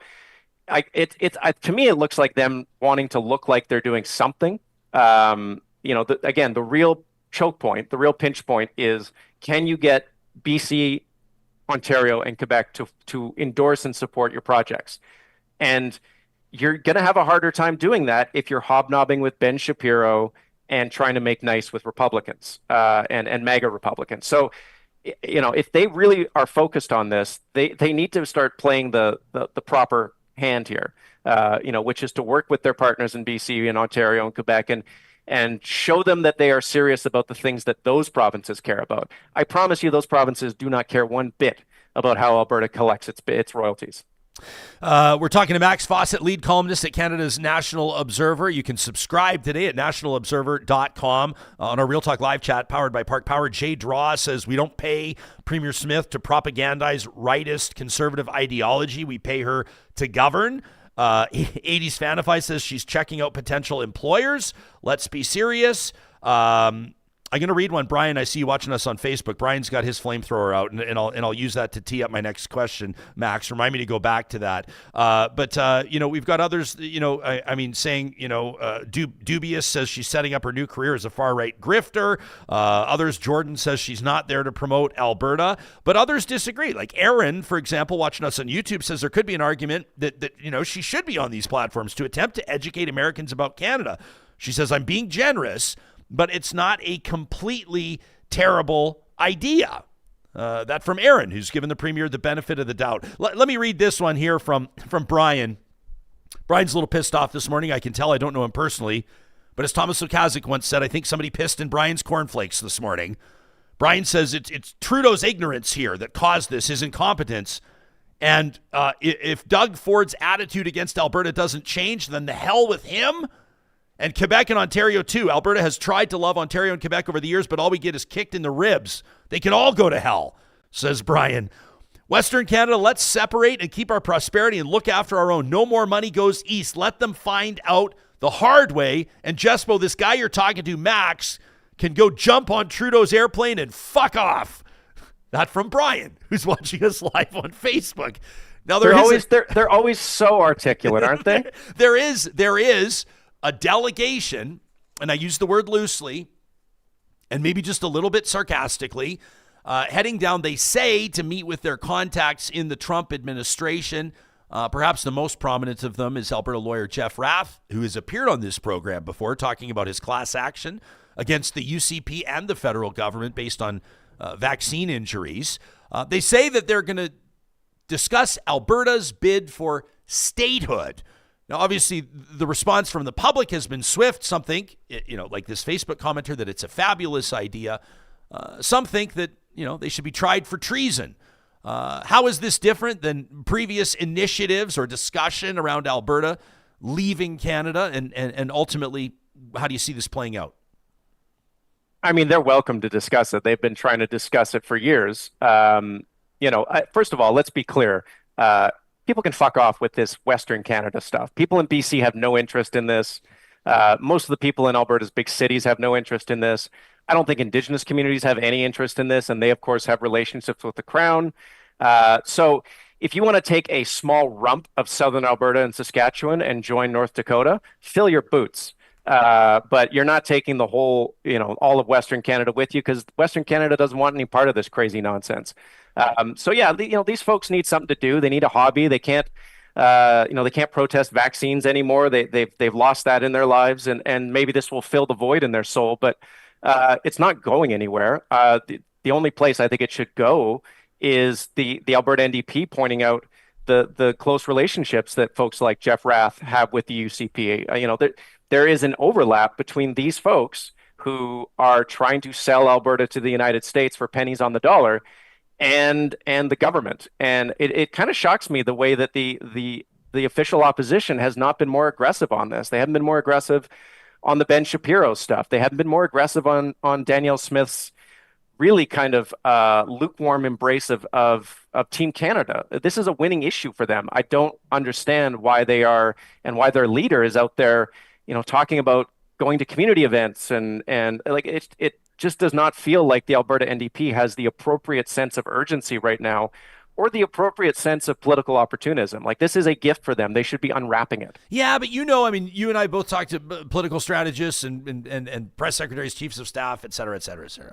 to me, it looks like them wanting to look like they're doing something. Again, the real choke point, the real pinch point is, can you get BC, Ontario, and Quebec to endorse and support your projects? And you're going to have a harder time doing that if you're hobnobbing with Ben Shapiro and trying to make nice with Republicans and MAGA Republicans. So, if they really are focused on this, they need to start playing the proper hand here, which is to work with their partners in BC and Ontario and Quebec and show them that they are serious about the things that those provinces care about. I promise you, those provinces do not care one bit about how Alberta collects its royalties. We're talking to Max Fawcett, lead columnist at Canada's National Observer. You can subscribe today at nationalobserver.com on our Real Talk live chat powered by Park Power. Jay Draw says, we don't pay Premier Smith to propagandize rightist conservative ideology. We pay her to govern. 80s Fanify says she's checking out potential employers. Let's be serious. I'm going to read one. Brian, I see you watching us on Facebook. Brian's got his flamethrower out, and I'll use that to tee up my next question, Max. Remind me to go back to that. But we've got others, saying, Dubious says she's setting up her new career as a far-right grifter. Others, Jordan says she's not there to promote Alberta. But others disagree. Like Aaron, for example, watching us on YouTube, says there could be an argument that she should be on these platforms to attempt to educate Americans about Canada. She says, I'm being generous, but it's not a completely terrible idea. That from Aaron, who's given the premier the benefit of the doubt. Let me read this one here from Brian. Brian's a little pissed off this morning. I can tell. I don't know him personally. But as Thomas Okazik once said, I think somebody pissed in Brian's cornflakes this morning. Brian says it's Trudeau's ignorance here that caused this, his incompetence. And if Doug Ford's attitude against Alberta doesn't change, then the hell with him. And Quebec and Ontario, too. Alberta has tried to love Ontario and Quebec over the years, but all we get is kicked in the ribs. They can all go to hell, says Brian. Western Canada, let's separate and keep our prosperity and look after our own. No more money goes east. Let them find out the hard way. And Jespo, this guy you're talking to, Max, can go jump on Trudeau's airplane and fuck off. That from Brian, who's watching us live on Facebook. Now they're always so articulate, aren't they? There is a delegation, and I use the word loosely and maybe just a little bit sarcastically, heading down, they say, to meet with their contacts in the Trump administration. Perhaps the most prominent of them is Alberta lawyer Jeff Rath, who has appeared on this program before talking about his class action against the UCP and the federal government based on vaccine injuries. They say that they're going to discuss Alberta's bid for statehood. Now, obviously, the response from the public has been swift. Some think, like this Facebook commenter, that it's a fabulous idea. Some think that, they should be tried for treason. How is this different than previous initiatives or discussion around Alberta leaving Canada? And ultimately, how do you see this playing out? I mean, they're welcome to discuss it. They've been trying to discuss it for years. First of all, let's be clear. People can fuck off with this Western Canada stuff. People in BC have no interest in this. Most of the people in Alberta's big cities have no interest in this. I don't think Indigenous communities have any interest in this, and they, of course, have relationships with the Crown. So if you want to take a small rump of southern Alberta and Saskatchewan and join North Dakota, fill your boots. But you're not taking the whole, all of Western Canada with you, because Western Canada doesn't want any part of this crazy nonsense. These folks need something to do. They need a hobby. They can't, they can't protest vaccines anymore. They've lost that in their lives, and maybe this will fill the void in their soul. But it's not going anywhere. The only place I think it should go is the Alberta NDP pointing out the close relationships that folks like Jeff Rath have with the UCP. There is an overlap between these folks who are trying to sell Alberta to the United States for pennies on the dollar and the government. And it kind of shocks me the way that the official opposition has not been more aggressive on this. They haven't been more aggressive on the Ben Shapiro stuff. They haven't been more aggressive on Danielle Smith's really kind of lukewarm embrace of Team Canada. This is a winning issue for them. I don't understand why they are, and why their leader is out there, talking about going to community events and like it just does not feel like the Alberta NDP has the appropriate sense of urgency right now, or the appropriate sense of political opportunism. Like, this is a gift for them. They should be unwrapping it. Yeah, but you and I both talked to political strategists and press secretaries, chiefs of staff, et cetera,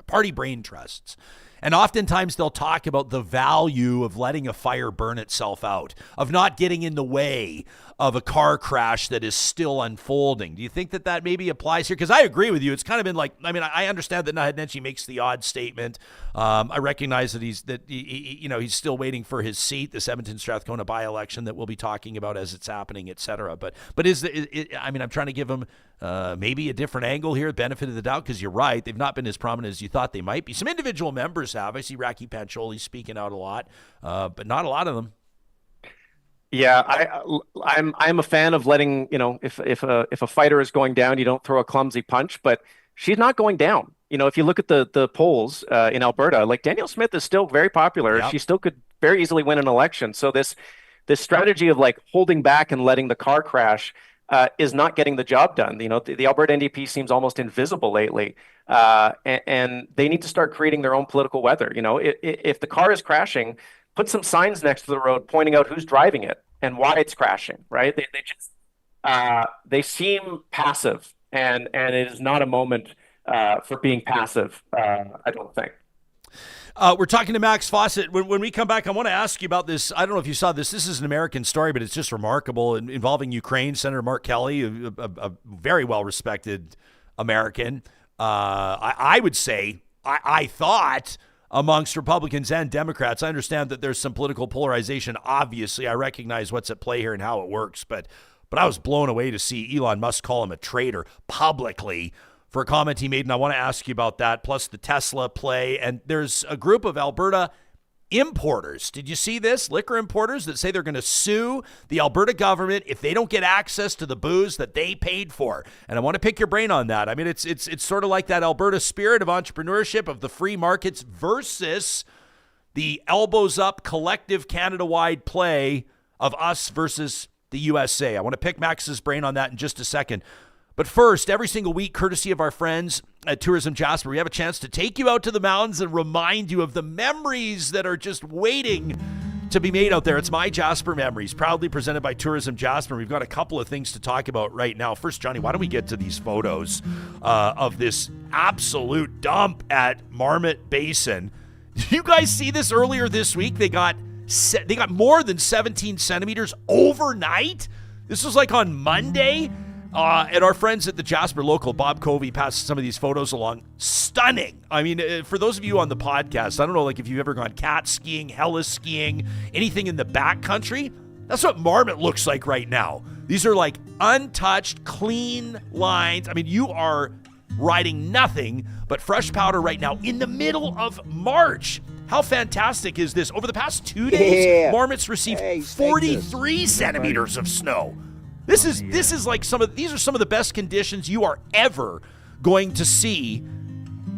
party brain trusts. And oftentimes they'll talk about the value of letting a fire burn itself out, of not getting in the way of a car crash that is still unfolding. Do you think that maybe applies here? Because I agree with you. It's kind of been like, I understand that Naheed Nenshi makes the odd statement. I recognize that he's still waiting for his seat, this Edmonton Strathcona by-election that we'll be talking about as it's happening, et cetera. But I'm trying to give him maybe a different angle here, benefit of the doubt, because you're right. They've not been as prominent as you thought they might be. Some individual members have. I see Raki Pancholi speaking out a lot, but not a lot of them. Yeah, I'm a fan of letting, if a fighter is going down, you don't throw a clumsy punch, but she's not going down. If you look at the polls in Alberta, like, Danielle Smith is still very popular. Yep. She still could very easily win an election. So this this strategy of like holding back and letting the car crash is not getting the job done. The Alberta NDP seems almost invisible lately, and they need to start creating their own political weather. If the car is crashing, put some signs next to the road pointing out who's driving it and why it's crashing. Right? They seem passive, and it is not a moment for being passive. I don't think. We're talking to Max Fawcett. When we come back, I want to ask you about this. I don't know if you saw this. This is an American story, but it's just remarkable, involving Ukraine. Senator Mark Kelly, a very well-respected American. I would say, I thought, amongst Republicans and Democrats. I understand that there's some political polarization. Obviously, I recognize what's at play here and how it works, but I was blown away to see Elon Musk call him a traitor publicly for a comment he made, and I want to ask you about that, plus the Tesla play. And there's a group of Alberta importers. Did you see this? Liquor importers that say they're going to sue the Alberta government if they don't get access to the booze that they paid for. And I want to pick your brain on that. I mean, it's sort of like that Alberta spirit of entrepreneurship, of the free markets versus the elbows up collective Canada-wide play of us versus the USA. I want to pick Max's brain on that in just a second. But first, every single week, courtesy of our friends at Tourism Jasper, we have a chance to take you out to the mountains and remind you of the memories that are just waiting to be made out there. It's MyJasper Memories, proudly presented by Tourism Jasper. We've got a couple of things to talk about right now. First, Johnny, why don't we get to these photos of this absolute dump at Marmot Basin? Did you guys see this earlier this week? They got more than 17 centimeters overnight. This was like on Monday. And our friends at the Jasper Local, Bob Covey, passed some of these photos along. Stunning. I mean, for those of you on the podcast, I don't know, like if you've ever gone cat skiing, heli skiing, anything in the backcountry, that's what Marmot looks like right now. These are like untouched, clean lines. I mean, you are riding nothing but fresh powder right now in the middle of March. How fantastic is this? Over the past 2 days, Marmot's received 43 centimeters of snow. This is like these are some of the best conditions you are ever going to see.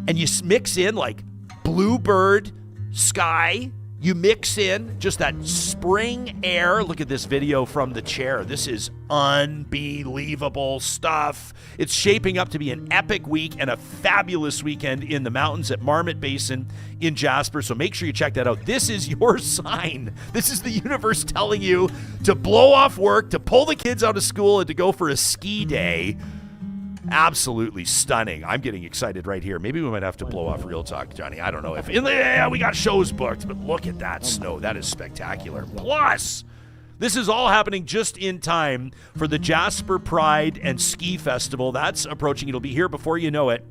And you mix in like bluebird sky. You mix in just that spring air. Look at this video from the chair. This is unbelievable stuff. It's shaping up to be an epic week and a fabulous weekend in the mountains at Marmot Basin in Jasper. So make sure you check that out. This is your sign. This is the universe telling you to blow off work, to pull the kids out of school, and to go for a ski day. Absolutely stunning. I'm getting excited right here. Maybe we might have to blow off Real Talk, Johnny. I don't know if we got shows booked, but look at that snow. That is spectacular. Plus, this is all happening just in time for the Jasper Pride and Ski Festival. That's approaching. It'll be here before you know it.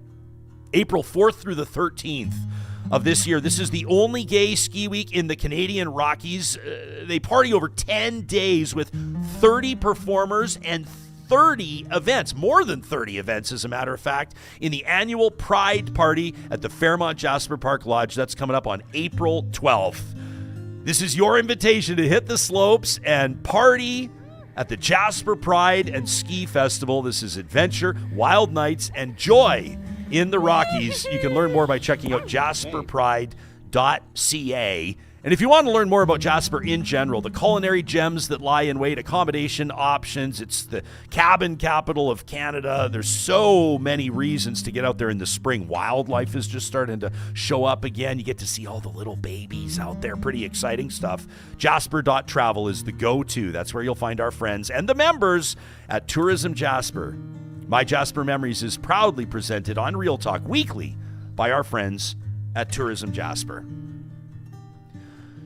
April 4th through the 13th of this year. This is the only gay ski week in the Canadian Rockies. They party over 10 days with 30 performers and 30 events, more than 30 events, as a matter of fact, in the annual Pride Party at the Fairmont Jasper Park Lodge. That's coming up on April 12th. This is your invitation to hit the slopes and party at the Jasper Pride and Ski Festival. This is adventure, wild nights, and joy in the Rockies. You can learn more by checking out jasperpride.ca. And if you want to learn more about Jasper in general, the culinary gems that lie in wait, accommodation options, it's the cabin capital of Canada. There's so many reasons to get out there in the spring. Wildlife is just starting to show up again. You get to see all the little babies out there. Pretty exciting stuff. Jasper.travel is the go-to. That's where you'll find our friends and the members at Tourism Jasper. MyJasper Memories is proudly presented on Real Talk weekly by our friends at Tourism Jasper.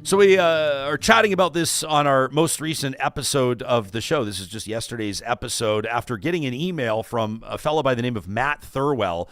So we are chatting about this on our most recent episode of the show. This is just yesterday's episode after getting an email from a fellow by the name of Matt Thurwell.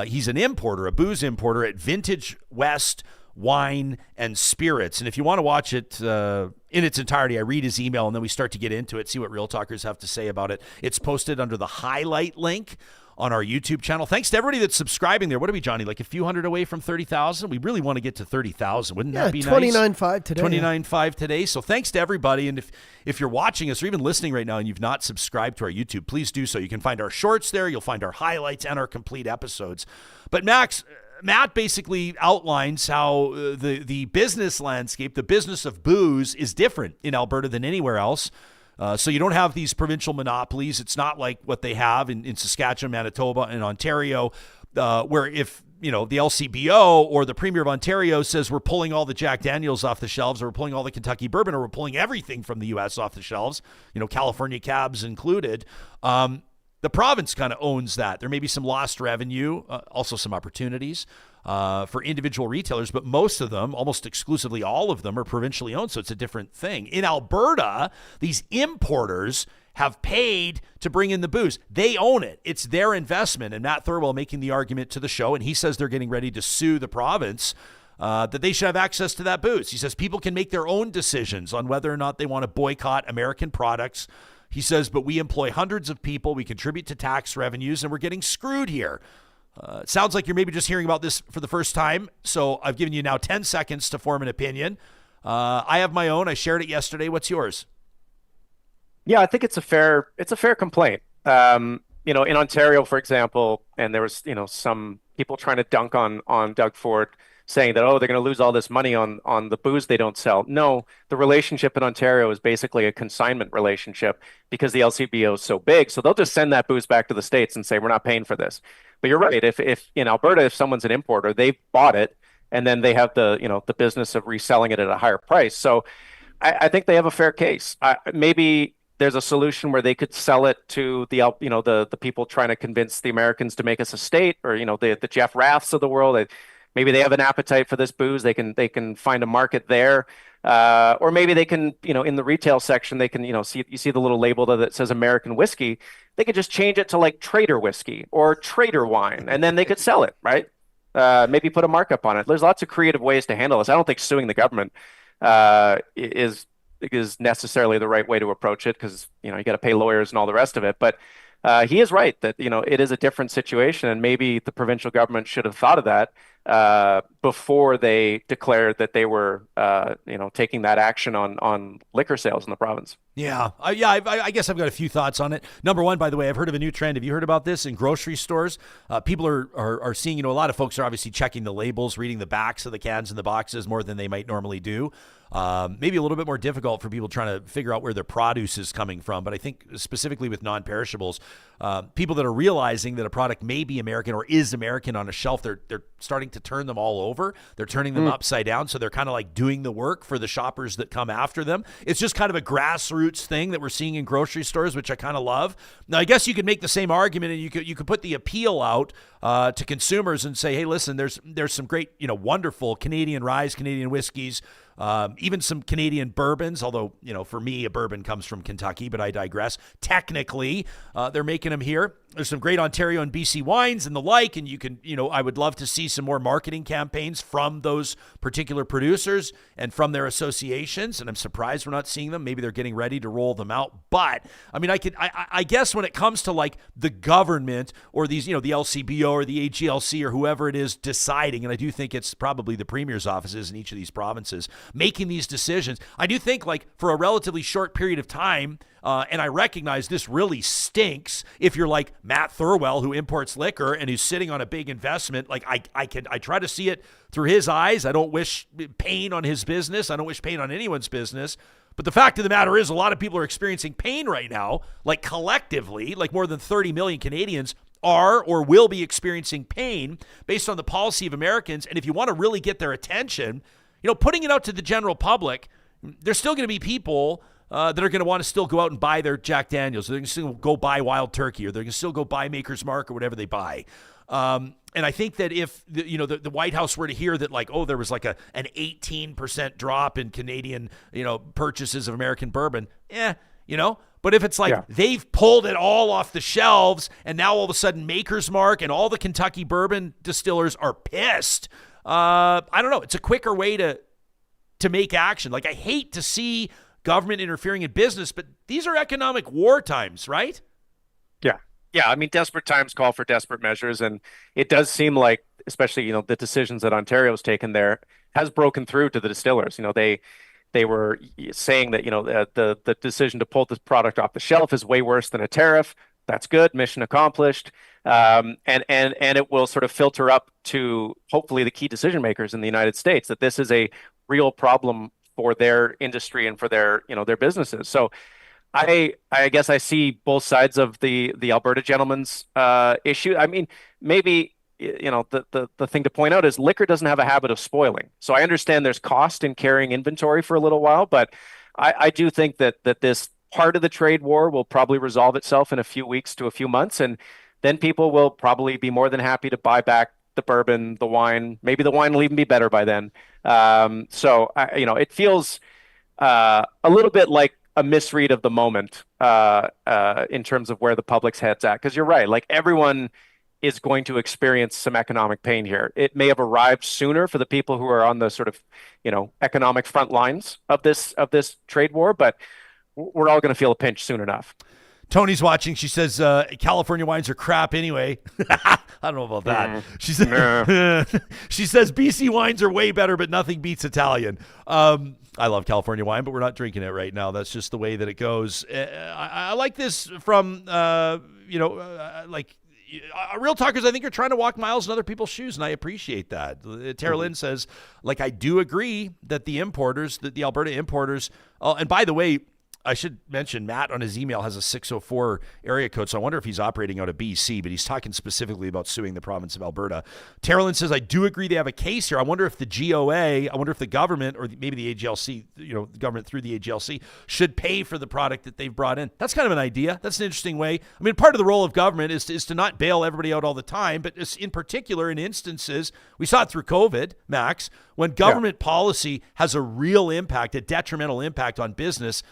He's an importer, a booze importer at Vintage West Wine and Spirits. And if you want to watch it in its entirety, I read his email and then we start to get into it, see what Real Talkers have to say about it. It's posted under the highlight link on our YouTube channel. Thanks to everybody that's subscribing there. What are we, Johnny, like a few hundred away from 30,000? We really want to get to 30,000. Wouldn't that be nice? 29.5 today. 29.5 today. So thanks to everybody. And if you're watching us or even listening right now and you've not subscribed to our YouTube, please do so. You can find our shorts there. You'll find our highlights and our complete episodes. But Max, Matt basically outlines how the business landscape, the business of booze, is different in Alberta than anywhere else. So you don't have these provincial monopolies. It's not like what they have in Saskatchewan, Manitoba, and Ontario, where if the LCBO or the Premier of Ontario says we're pulling all the Jack Daniels off the shelves, or we're pulling all the Kentucky bourbon, or we're pulling everything from the U.S. off the shelves, California cabs included, the province kind of owns that. There may be some lost revenue, also some opportunities for individual retailers, but most of them, almost exclusively all of them, are provincially owned, so it's a different thing. In Alberta, these importers have paid to bring in the booze. They own it. It's their investment. And Matt Thurwell making the argument to the show, and he says they're getting ready to sue the province, that they should have access to that booze. He says people can make their own decisions on whether or not they want to boycott American products. He says, but we employ hundreds of people, we contribute to tax revenues, and we're getting screwed here. It sounds like you're maybe just hearing about this for the first time, so I've given you now 10 seconds to form an opinion. I have my own. I shared it yesterday. What's yours? Yeah, I think it's a fair complaint. In Ontario, for example, and there was, some people trying to dunk on Doug Ford, saying that, they're going to lose all this money on the booze they don't sell. No, the relationship in Ontario is basically a consignment relationship because the LCBO is so big. So they'll just send that booze back to the States and say, we're not paying for this. But you're right. If in Alberta, if someone's an importer, they've bought it and then they have the business of reselling it at a higher price. So I think they have a fair case. Maybe there's a solution where they could sell it to the people trying to convince the Americans to make us a state, or, the Jeff Raths of the world. Maybe they have an appetite for this booze. They can find a market there, or maybe they can, in the retail section, they can, see the little label that says American whiskey. They could just change it to like Traitor whiskey or Traitor wine, and then they could sell it, right? Maybe put a markup on it. There's lots of creative ways to handle this. I don't think suing the government is necessarily the right way to approach it, because you got to pay lawyers and all the rest of it. But he is right that it is a different situation, and maybe the provincial government should have thought of that before they declared that they were taking that action on liquor sales in the province. Yeah, I guess I've got a few thoughts on it. Number one, by the way, I've heard of a new trend. Have you heard about this in grocery stores? People are seeing, a lot of folks are obviously checking the labels, reading the backs of the cans and the boxes more than they might normally do. Maybe a little bit more difficult for people trying to figure out where their produce is coming from. But I think specifically with non-perishables, people that are realizing that a product may be American or is American on a shelf, they're starting to turn them all over. They're turning them upside down. So they're kind of like doing the work for the shoppers that come after them. It's just kind of a grassroots thing that we're seeing in grocery stores, which I kind of love. Now, I guess you could make the same argument, and you could put the appeal out to consumers and say, hey, listen, there's some great, wonderful Canadian ryes, Canadian whiskeys, even some Canadian bourbons, although, for me, a bourbon comes from Kentucky, but I digress. Technically, they're making them here. There's some great Ontario and BC wines and the like, and you can, I would love to see some more marketing campaigns from those particular producers and from their associations, and I'm surprised we're not seeing them. Maybe they're getting ready to roll them out. But, I mean, I guess when it comes to, like, the government or these, the LCBO or the AGLC or whoever it is deciding, and I do think it's probably the Premier's offices in each of these provinces, making these decisions, I do think, like, for a relatively short period of time, and I recognize this really stinks if you're like Matt Thurwell, who imports liquor and who's sitting on a big investment. Like I try to see it through his eyes. I don't wish pain on his business. I don't wish pain on anyone's business. But the fact of the matter is, a lot of people are experiencing pain right now, like collectively, like more than 30 million Canadians are or will be experiencing pain based on the policy of Americans. And if you want to really get their attention, putting it out to the general public, there's still going to be people that are going to want to still go out and buy their Jack Daniels. They're going to still go buy Wild Turkey, or they're going to still go buy Maker's Mark or whatever they buy. And I think that if the White House were to hear that, like, there was like an 18% drop in Canadian, purchases of American bourbon, but if it's like they've pulled it all off the shelves and now all of a sudden Maker's Mark and all the Kentucky bourbon distillers are pissed, I don't know. It's a quicker way to make action. Like, I hate to see government interfering in business, but these are economic war times, right? Yeah. I mean, desperate times call for desperate measures, and it does seem like, especially the decisions that Ontario's taken there has broken through to the distillers. They were saying that the decision to pull this product off the shelf is way worse than a tariff. That's good, mission accomplished. And it will sort of filter up to hopefully the key decision makers in the United States that this is a real problem for their industry and for their businesses. So I guess I see both sides of the Alberta gentleman's issue. I mean, maybe the thing to point out is liquor doesn't have a habit of spoiling. So I understand there's cost in carrying inventory for a little while, but I do think that this part of the trade war will probably resolve itself in a few weeks to a few months, and then people will probably be more than happy to buy back the bourbon, the wine. Maybe the wine will even be better by then. So it feels a little bit like a misread of the moment in terms of where the public's head's at. Because you're right, like everyone is going to experience some economic pain here. It may have arrived sooner for the people who are on the sort of, economic front lines of this trade war, but we're all going to feel a pinch soon enough. Tony's watching. She says California wines are crap anyway. I don't know about that. She says BC wines are way better, but nothing beats Italian. I love California wine, but we're not drinking it right now. That's just the way that it goes. I like this from, real talkers, I think, are trying to walk miles in other people's shoes, and I appreciate that. Tara Lynn says, I do agree that the Alberta importers, and by the way, I should mention Matt on his email has a 604 area code, so I wonder if he's operating out of BC, but he's talking specifically about suing the province of Alberta. Terrelyn says, I do agree they have a case here. I wonder if the GOA, I wonder if the government, or maybe the AGLC, the government through the AGLC, should pay for the product that they've brought in. That's kind of an idea. That's an interesting way. I mean, part of the role of government is to not bail everybody out all the time, but in particular, in instances, we saw it through COVID, Max, when government policy has a real impact, a detrimental impact on business.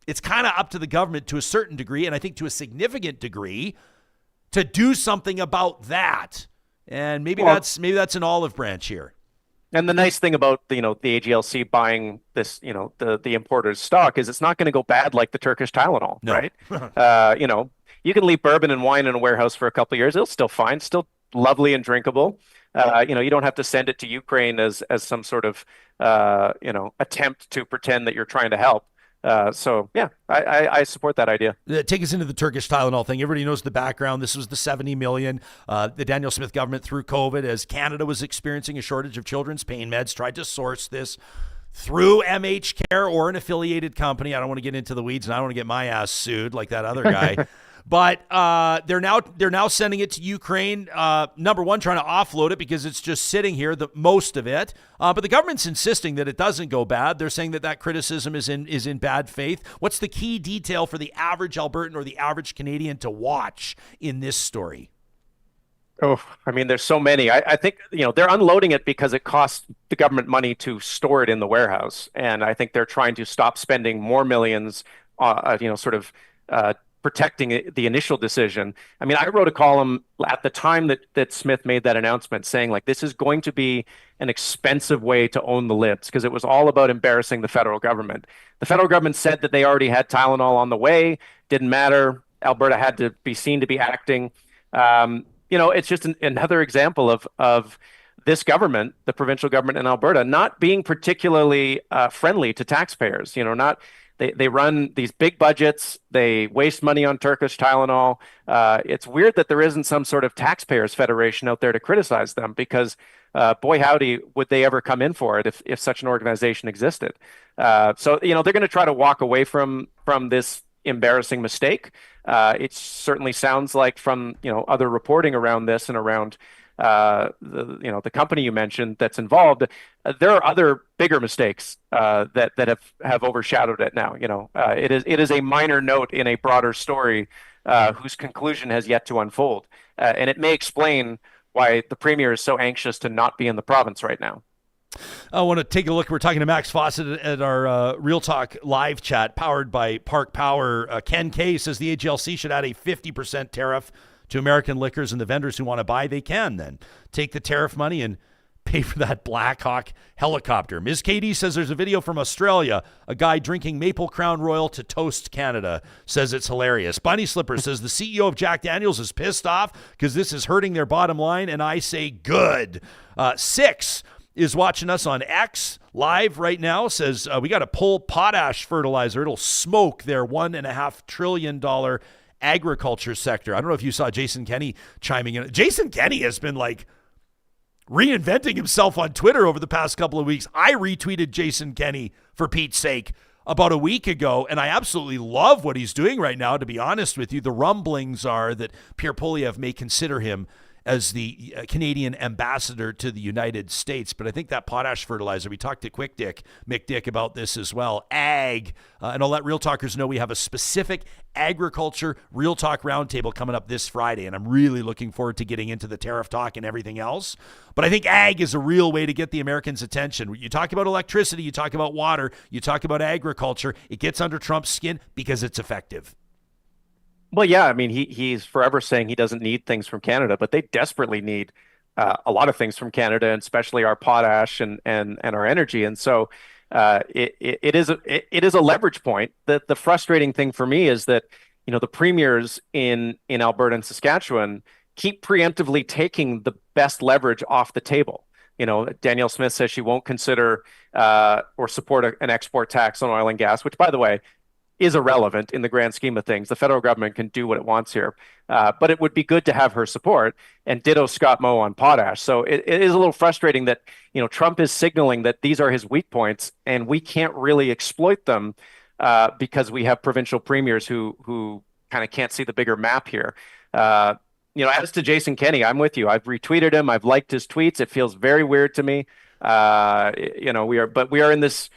It's kind of up to the government to a certain degree, and I think to a significant degree, to do something about that. And maybe that's an olive branch here. And the nice thing about the AGLC buying this, the importer's stock is it's not going to go bad like the Turkish Tylenol, right? You can leave bourbon and wine in a warehouse for a couple of years; it'll still fine, still lovely and drinkable. You don't have to send it to Ukraine as some sort of attempt to pretend that you're trying to help. I support that idea. Take us into the Turkish Tylenol thing. Everybody knows the background. This was the $70 million. The Danielle Smith government through COVID, as Canada was experiencing a shortage of children's pain meds, tried to source this through MH Care or an affiliated company. I don't want to get into the weeds, and I don't want to get my ass sued like that other guy. But they're now sending it to Ukraine. Number one, trying to offload it because it's just sitting here, most of it. But the government's insisting that it doesn't go bad. They're saying that criticism is in bad faith. What's the key detail for the average Albertan or the average Canadian to watch in this story? Oh, I mean, there's so many. I think, they're unloading it because it costs the government money to store it in the warehouse. And I think they're trying to stop spending more millions, protecting the initial decision. I mean, I wrote a column at the time that Smith made that announcement saying, this is going to be an expensive way to own the libs, because it was all about embarrassing the federal government. The federal government said that they already had Tylenol on the way. Didn't matter. Alberta had to be seen to be acting. It's just another example of this government, the provincial government in Alberta, not being particularly friendly to taxpayers. They run these big budgets. They waste money on Turkish Tylenol. It's weird that there isn't some sort of taxpayers federation out there to criticize them, because boy, howdy, would they ever come in for it if such an organization existed. So they're going to try to walk away from this embarrassing mistake. It certainly sounds like from other reporting around this and around the company you mentioned that's involved, there are other bigger mistakes that have overshadowed it now. It is a minor note in a broader story whose conclusion has yet to unfold, and it may explain why the premier is so anxious to not be in the province right now. I want to take a look. We're talking to Max Fawcett at our Real Talk live chat powered by Park Power. Ken K says the AGLC should add a 50% tariff to American liquors, and the vendors who want to buy, they can then take the tariff money and pay for that Black Hawk helicopter. Ms. KD says there's a video from Australia, a guy drinking Maple Crown Royal to toast Canada, says it's hilarious. Bunny Slipper says the CEO of Jack Daniels is pissed off because this is hurting their bottom line, and I say good. Six is watching us on X live right now, says we got to pull potash fertilizer. It'll smoke their $1.5 trillion agriculture sector. I don't know if you saw Jason Kenney chiming in. Jason Kenney has been like reinventing himself on Twitter over the past couple of weeks. I retweeted Jason Kenney, for Pete's sake, about a week ago, and I absolutely love what he's doing right now, to be honest with you. The rumblings are that Pierre Poilievre may consider him as the Canadian ambassador to the United States. But I think that potash fertilizer, we talked to Mick Dick about this as well, and I'll let Real Talkers know we have a specific agriculture Real Talk roundtable coming up this Friday, and I'm really looking forward to getting into the tariff talk and everything else. But I think ag is a real way to get the Americans' attention. You talk about electricity, you talk about water, you talk about agriculture, it gets under Trump's skin because it's effective. Well, yeah, I mean, he's forever saying he doesn't need things from Canada, but they desperately need a lot of things from Canada, and especially our potash and our energy. And so it is a leverage point. The frustrating thing for me is that, the premiers in Alberta and Saskatchewan keep preemptively taking the best leverage off the table. Danielle Smith says she won't consider or support an export tax on oil and gas, which, by the way, is irrelevant in the grand scheme of things. The federal government can do what it wants here, but it would be good to have her support, and ditto Scott Moe on potash. So it is a little frustrating that, Trump is signaling that these are his weak points, and we can't really exploit them because we have provincial premiers who kind of can't see the bigger map here. As to Jason Kenney, I'm with you. I've retweeted him. I've liked his tweets. It feels very weird to me. We are in this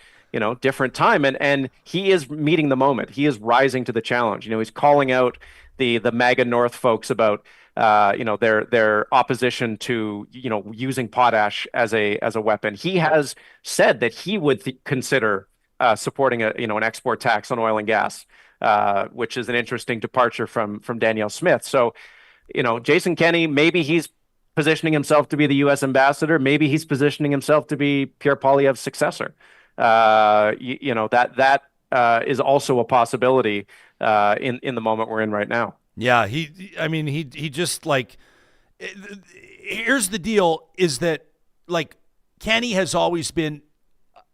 different time, and he is meeting the moment. He is rising to the challenge. He's calling out the MAGA North folks about their opposition to using potash as a weapon. He has said that he would consider supporting an export tax on oil and gas, which is an interesting departure from Danielle Smith. So, Jason Kenney, maybe he's positioning himself to be the U.S. ambassador. Maybe he's positioning himself to be Pierre Poilievre's successor. That is also a possibility in the moment we're in right now. Yeah, he just like, here's the deal is that like Canny has always been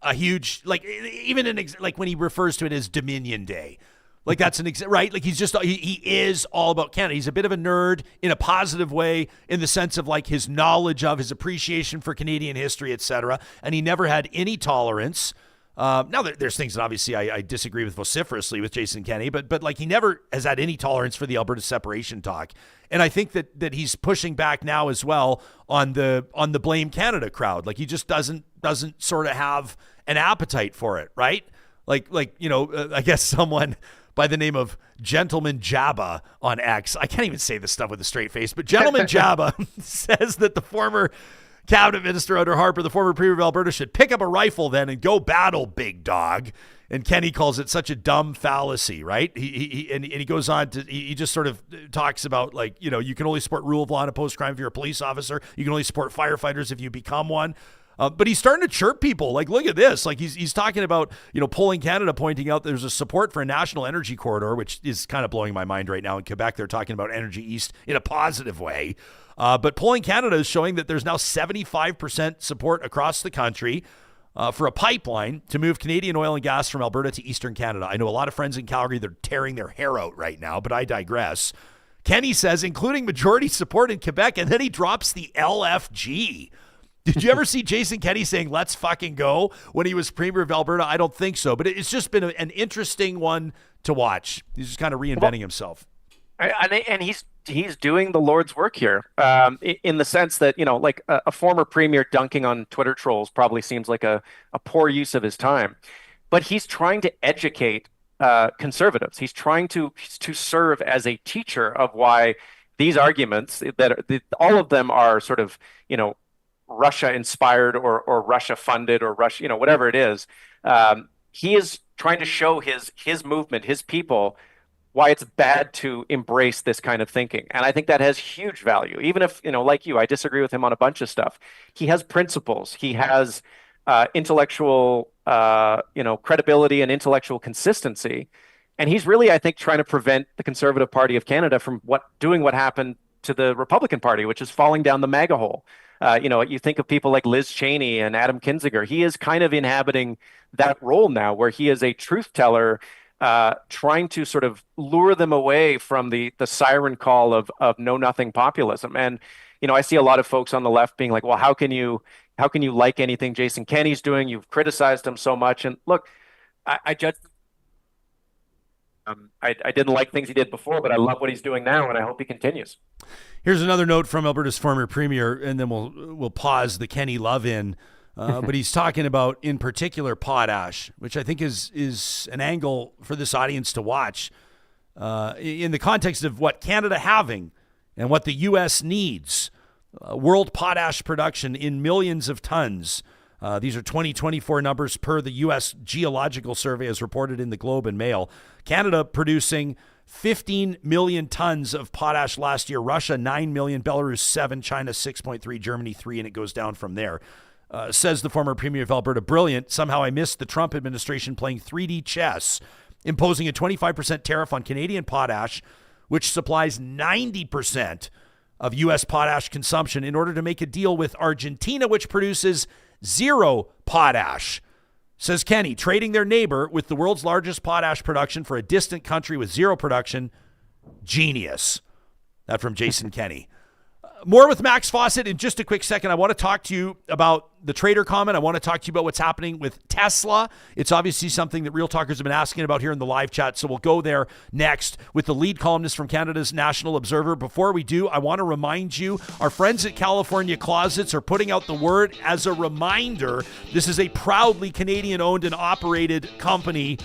a huge, like even like when he refers to it as Dominion Day, like that's right. Like he is all about Canada. He's a bit of a nerd in a positive way, in the sense of like his knowledge of, his appreciation for Canadian history, etc. And he never had any tolerance. Now there's things that obviously I disagree with vociferously with Jason Kenney, but like he never has had any tolerance for the Alberta separation talk. And I think that he's pushing back now as well on the Blame Canada crowd. Like he just doesn't sort of have an appetite for it, right? Like I guess someone by the name of Gentleman Jabba on X, I can't even say this stuff with a straight face, but Gentleman Jabba says that the former cabinet minister under Harper, the former premier of Alberta, should pick up a rifle then and go battle, big dog. And Kenney calls it such a dumb fallacy, right? He goes on to, he just sort of talks about like, you can only support rule of law and oppose crime if you're a police officer. You can only support firefighters if you become one. But he's starting to chirp people. Like, look at this. Like he's talking about, Polling Canada pointing out there's a support for a national energy corridor, which is kind of blowing my mind right now. In Quebec, they're talking about Energy East in a positive way. But Polling Canada is showing that there's now 75% support across the country for a pipeline to move Canadian oil and gas from Alberta to Eastern Canada. I know a lot of friends in Calgary, they're tearing their hair out right now, but I digress. Kenney says, including majority support in Quebec, and then he drops the LFG. Did you ever see Jason Kenney saying, let's fucking go, when he was premier of Alberta? I don't think so, but it's just been an interesting one to watch. He's just kind of reinventing himself. And he's doing the Lord's work here, in the sense that, like a former premier dunking on Twitter trolls probably seems like a poor use of his time. But he's trying to educate conservatives. He's trying to serve as a teacher of why these arguments, all of them are sort of, Russia inspired or Russia funded or Russia, whatever it is. He is trying to show his movement, his people, why it's bad to embrace this kind of thinking. And I think that has huge value. Even if, like you, I disagree with him on a bunch of stuff. He has principles. He has intellectual, credibility and intellectual consistency. And he's really, I think, trying to prevent the Conservative Party of Canada from doing what happened to the Republican Party, which is falling down the MAGA hole. You think of people like Liz Cheney and Adam Kinzinger. He is kind of inhabiting that role now, where he is a truth teller trying to sort of lure them away from the siren call of know-nothing populism. And, I see a lot of folks on the left being like, well, how can you like anything Jason Kenney's doing? You've criticized him so much. And look, I judge. I didn't like things he did before, but I love what he's doing now, and I hope he continues. Here's another note from Alberta's former premier, and then we'll pause the Kenney love in. But he's talking about, in particular, potash, which I think is an angle for this audience to watch in the context of what Canada having and what the U.S. needs. World potash production in millions of tons. These are 2024 numbers per the U.S. Geological Survey as reported in the Globe and Mail. Canada producing 15 million tons of potash last year. Russia, 9 million. Belarus, 7. China, 6.3. Germany, 3. And it goes down from there. Says the former premier of Alberta. Brilliant. Somehow I missed the Trump administration playing 3D chess, imposing a 25% tariff on Canadian potash, which supplies 90% of U.S. potash consumption, in order to make a deal with Argentina, which produces zero potash. Says Kenney, trading their neighbor with the world's largest potash production for a distant country with zero production. Genius. That from Jason Kenney. More with Max Fawcett in just a quick second. I want to talk to you about the traitor comment. I want to talk to you about what's happening with Tesla. It's obviously something that Real Talkers have been asking about here in the live chat, so we'll go there next with the lead columnist from Canada's National Observer. Before we do, I want to remind you, our friends at California Closets are putting out the word as a reminder. This is a proudly Canadian-owned and operated company.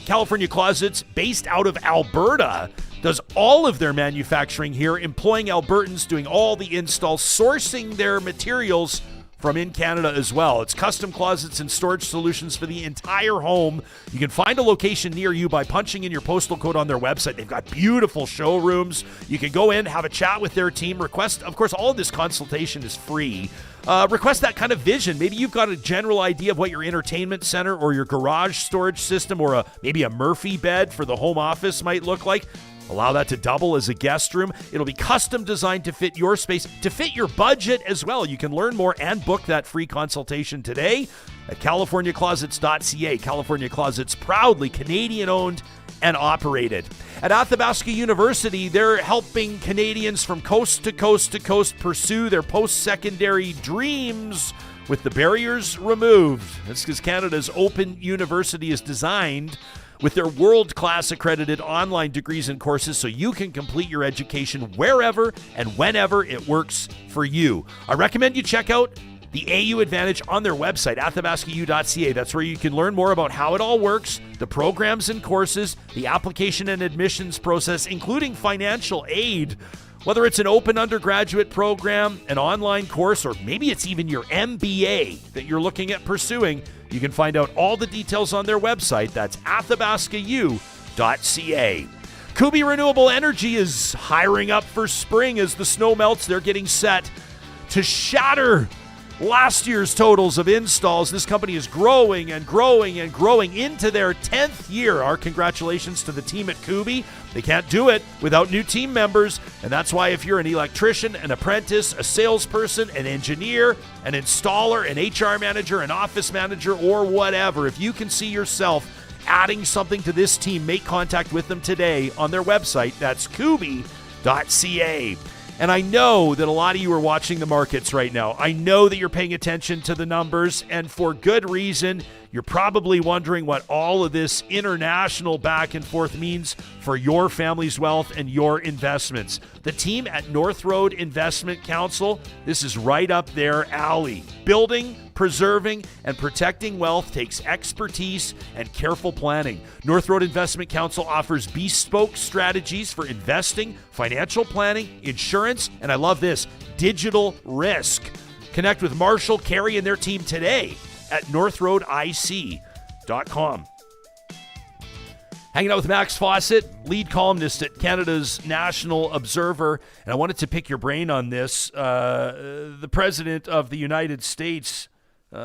California Closets, based out of Alberta, does all of their manufacturing here, employing Albertans, doing all the installs, sourcing their materials from in Canada as well. It's custom closets and storage solutions for the entire home. You can find a location near you by punching in your postal code on their website. They've got beautiful showrooms. You can go in, have a chat with their team. Request, of course, all of this consultation is free. Request that kind of vision. Maybe you've got a general idea of what your entertainment center or your garage storage system or maybe a Murphy bed for the home office might look like. Allow that to double as a guest room. It'll be custom designed to fit your space, to fit your budget as well. You can learn more and book that free consultation today at californiaclosets.ca. California Closets, proudly Canadian-owned and operated. At Athabasca University, they're helping Canadians from coast to coast to coast pursue their post-secondary dreams with the barriers removed. That's because Canada's Open University is designed with their world-class accredited online degrees and courses so you can complete your education wherever and whenever it works for you. I recommend you check out the AU Advantage on their website, athabascau.ca. That's where you can learn more about how it all works, the programs and courses, the application and admissions process, including financial aid. Whether it's an open undergraduate program, an online course, or maybe it's even your MBA that you're looking at pursuing, you can find out all the details on their website. That's athabascau.ca. Kubi Renewable Energy is hiring up for spring. As the snow melts, they're getting set to shatter last year's totals of installs. This company is growing and growing and growing into their 10th year. Our congratulations to the team at Kubi. They can't do it without new team members, and that's why if you're an electrician, an apprentice, a salesperson, an engineer, an installer, an HR manager, an office manager, or whatever, if you can see yourself adding something to this team, make contact with them today on their website. That's kubi.ca. And I know that a lot of you are watching the markets right now. I know that you're paying attention to the numbers, and for good reason. You're probably wondering what all of this international back and forth means for your family's wealth and your investments. The team at North Road Investment Council, this is right up their alley. Building, preserving, and protecting wealth takes expertise and careful planning. North Road Investment Council offers bespoke strategies for investing, financial planning, insurance, and I love this, digital risk. Connect with Marshall, Carey, and their team today at northroadic.com. Hanging out with Max Fawcett, lead columnist at Canada's National Observer, and I wanted to pick your brain on this. The President of the United States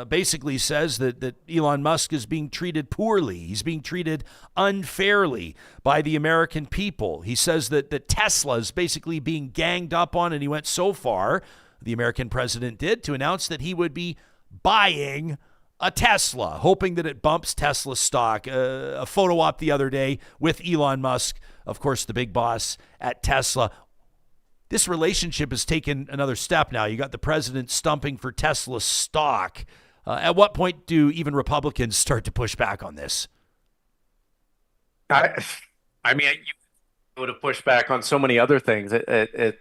basically says that Elon Musk is being treated poorly. He's being treated unfairly by the American people. He says that Tesla is basically being ganged up on, and he went so far, the American president did, to announce that he would be buying a Tesla, hoping that it bumps Tesla stock. A photo op the other day with Elon Musk, of course, the big boss at Tesla. This relationship has taken another step now. You got the president stumping for Tesla stock. At what point do even Republicans start to push back on this? I mean, you would have pushed back on so many other things. I'm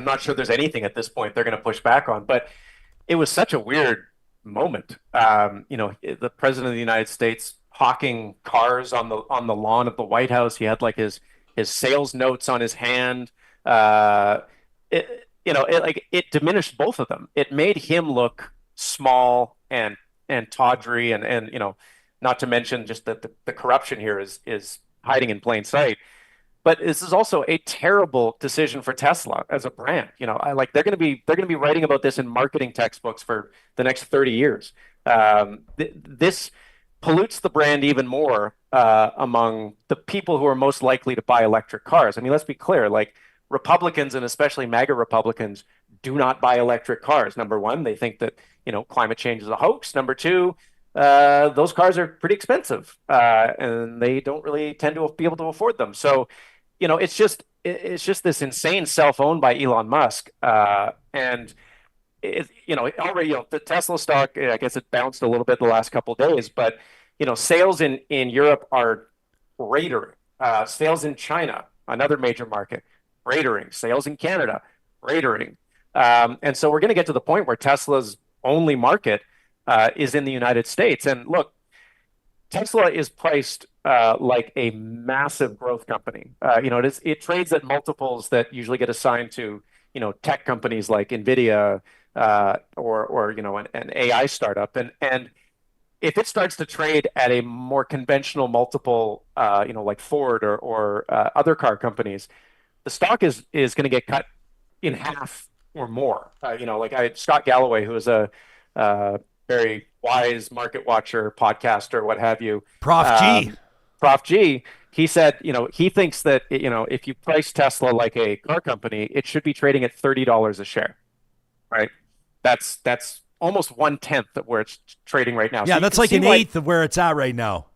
not sure there's anything at this point they're going to push back on, but it was such a weird moment. The president of the United States hawking cars on the lawn of the White House. He had like his sales notes on his hand. It diminished both of them. It made him look small and tawdry, and not to mention just that the corruption here is hiding in plain sight. But this is also a terrible decision for Tesla as a brand. They're going to be writing about this in marketing textbooks for the next 30 years. This pollutes the brand even more among the people who are most likely to buy electric cars. I mean, let's be clear, like Republicans, and especially MAGA Republicans, do not buy electric cars. Number one, they think that, climate change is a hoax. Number two, those cars are pretty expensive, and they don't really tend to be able to afford them. So, it's just this insane self-owned by Elon Musk. And already, the Tesla stock, I guess it bounced a little bit the last couple of days, but, sales in Europe are cratering. Sales in China, another major market, cratering. Sales in Canada, cratering. And so we're going to get to the point where Tesla's only market is in the United States. And look, Tesla is priced like a massive growth company. It trades at multiples that usually get assigned to, tech companies like NVIDIA or an AI startup. And if it starts to trade at a more conventional multiple, like Ford or other car companies, the stock is going to get cut in half or more. Scott Galloway, who is a very wise market watcher, podcaster, what have you. Prof G, he said, he thinks that, if you price Tesla like a car company, it should be trading at $30 a share, right? That's almost 1/10 of where it's trading right now. Yeah, so that's like an eighth of where it's at right now.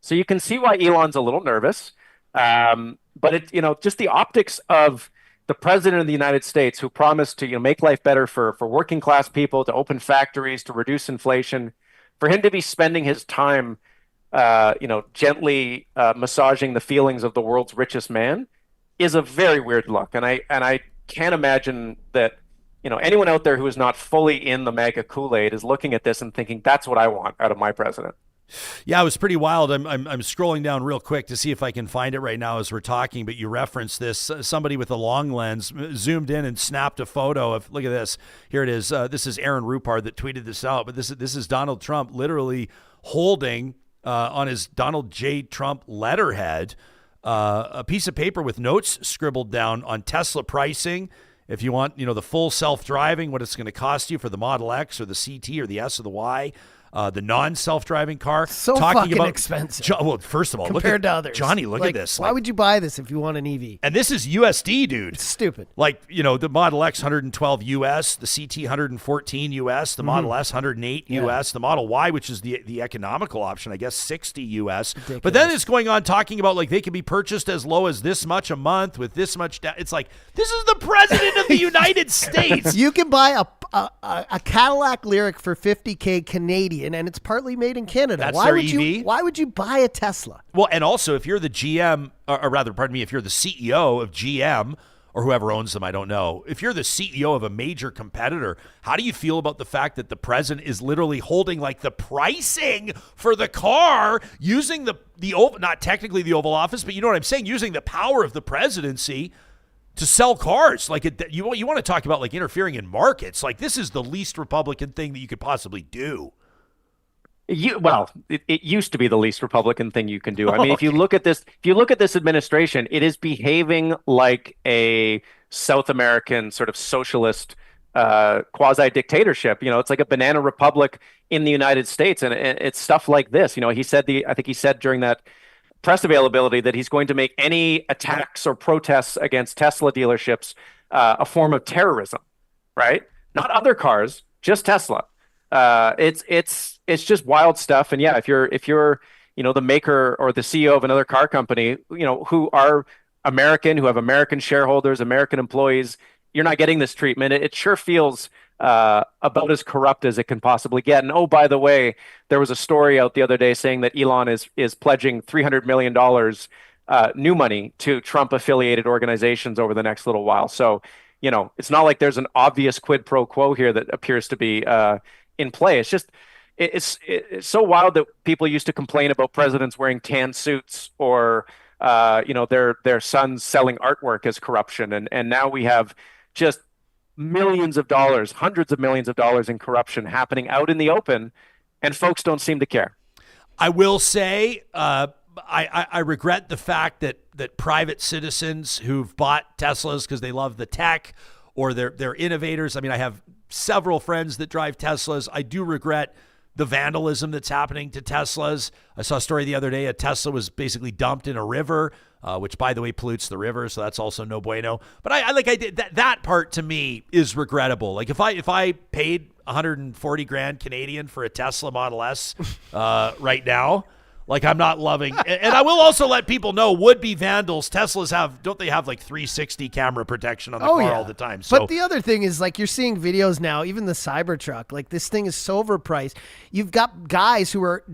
So you can see why Elon's a little nervous. But just the optics of the president of the United States, who promised to make life better for working class people, to open factories, to reduce inflation, for him to be spending his time gently massaging the feelings of the world's richest man is a very weird look. And I can't imagine that anyone out there who is not fully in the MAGA Kool-Aid is looking at this and thinking, that's what I want out of my president. Yeah, it was pretty wild. I'm scrolling down real quick to see if I can find it right now as we're talking, but you referenced this. Somebody with a long lens zoomed in and snapped a photo of, look at this. Here it is. This is Aaron Rupard that tweeted this out, but this is Donald Trump literally holding on his Donald J. Trump letterhead a piece of paper with notes scribbled down on Tesla pricing. If you want, the full self-driving, what it's going to cost you for the Model X or the CT or the S or the Y. The non-self-driving car. So talking fucking about expensive. Well, first of all, compared to others. Johnny, look at this. Why would you buy this if you want an EV? And this is USD, dude. It's stupid. The Model X 112 US, the CT 114 US, the Model S 108 US, the Model Y, which is the economical option, I guess 60 US. Ridiculous. But then it's going on talking about they can be purchased as low as this much a month with this much. It's like, this is the president of the United States. You can buy a Cadillac Lyric for $50K Canadian, and it's partly made in Canada. That's their EV? Why would you buy a Tesla? Well, and also if you're the GM, or rather, pardon me, if you're the CEO of GM or whoever owns them, I don't know. If you're the CEO of a major competitor, how do you feel about the fact that the president is literally holding the pricing for the car using the not technically the Oval Office, but you know what I'm saying, using the power of the presidency to sell cars? You want to talk about interfering in markets? This is the least Republican thing that you could possibly do. It used to be the least Republican thing you can do. I mean, if you look at this administration, it is behaving like a South American sort of socialist quasi dictatorship. It's like a banana republic in the United States, and it's stuff like this. I think he said during that press availability that he's going to make any attacks or protests against Tesla dealerships a form of terrorism, right? Not other cars, just Tesla. It's just wild stuff. And yeah, if you're the maker or the CEO of another car company, who are American, who have American shareholders, American employees, you're not getting this treatment. It sure feels about as corrupt as it can possibly get. And oh, by the way, there was a story out the other day saying that Elon is pledging $300 million new money to Trump-affiliated organizations over the next little while. So, it's not like there's an obvious quid pro quo here that appears to be in play. It's just it's so wild that people used to complain about presidents wearing tan suits or their sons selling artwork as corruption, and now we have just millions of dollars, hundreds of millions of dollars in corruption happening out in the open, and folks don't seem to care. I will say, I regret the fact that private citizens who've bought Teslas because they love the tech or they're innovators. I mean, I have several friends that drive Teslas. I do regret the vandalism that's happening to Teslas. I saw a story the other day. A Tesla was basically dumped in a river, which, by the way, pollutes the river. So that's also no bueno. But I did that part to me is regrettable. Like if I paid 140 grand Canadian for a Tesla Model S right now, like I'm not loving. And I will also let people know, would-be vandals, Teslas don't they have like 360 camera protection on the car all the time? So. But the other thing is, like, you're seeing videos now, even the Cybertruck, like this thing is so overpriced. You've got guys who are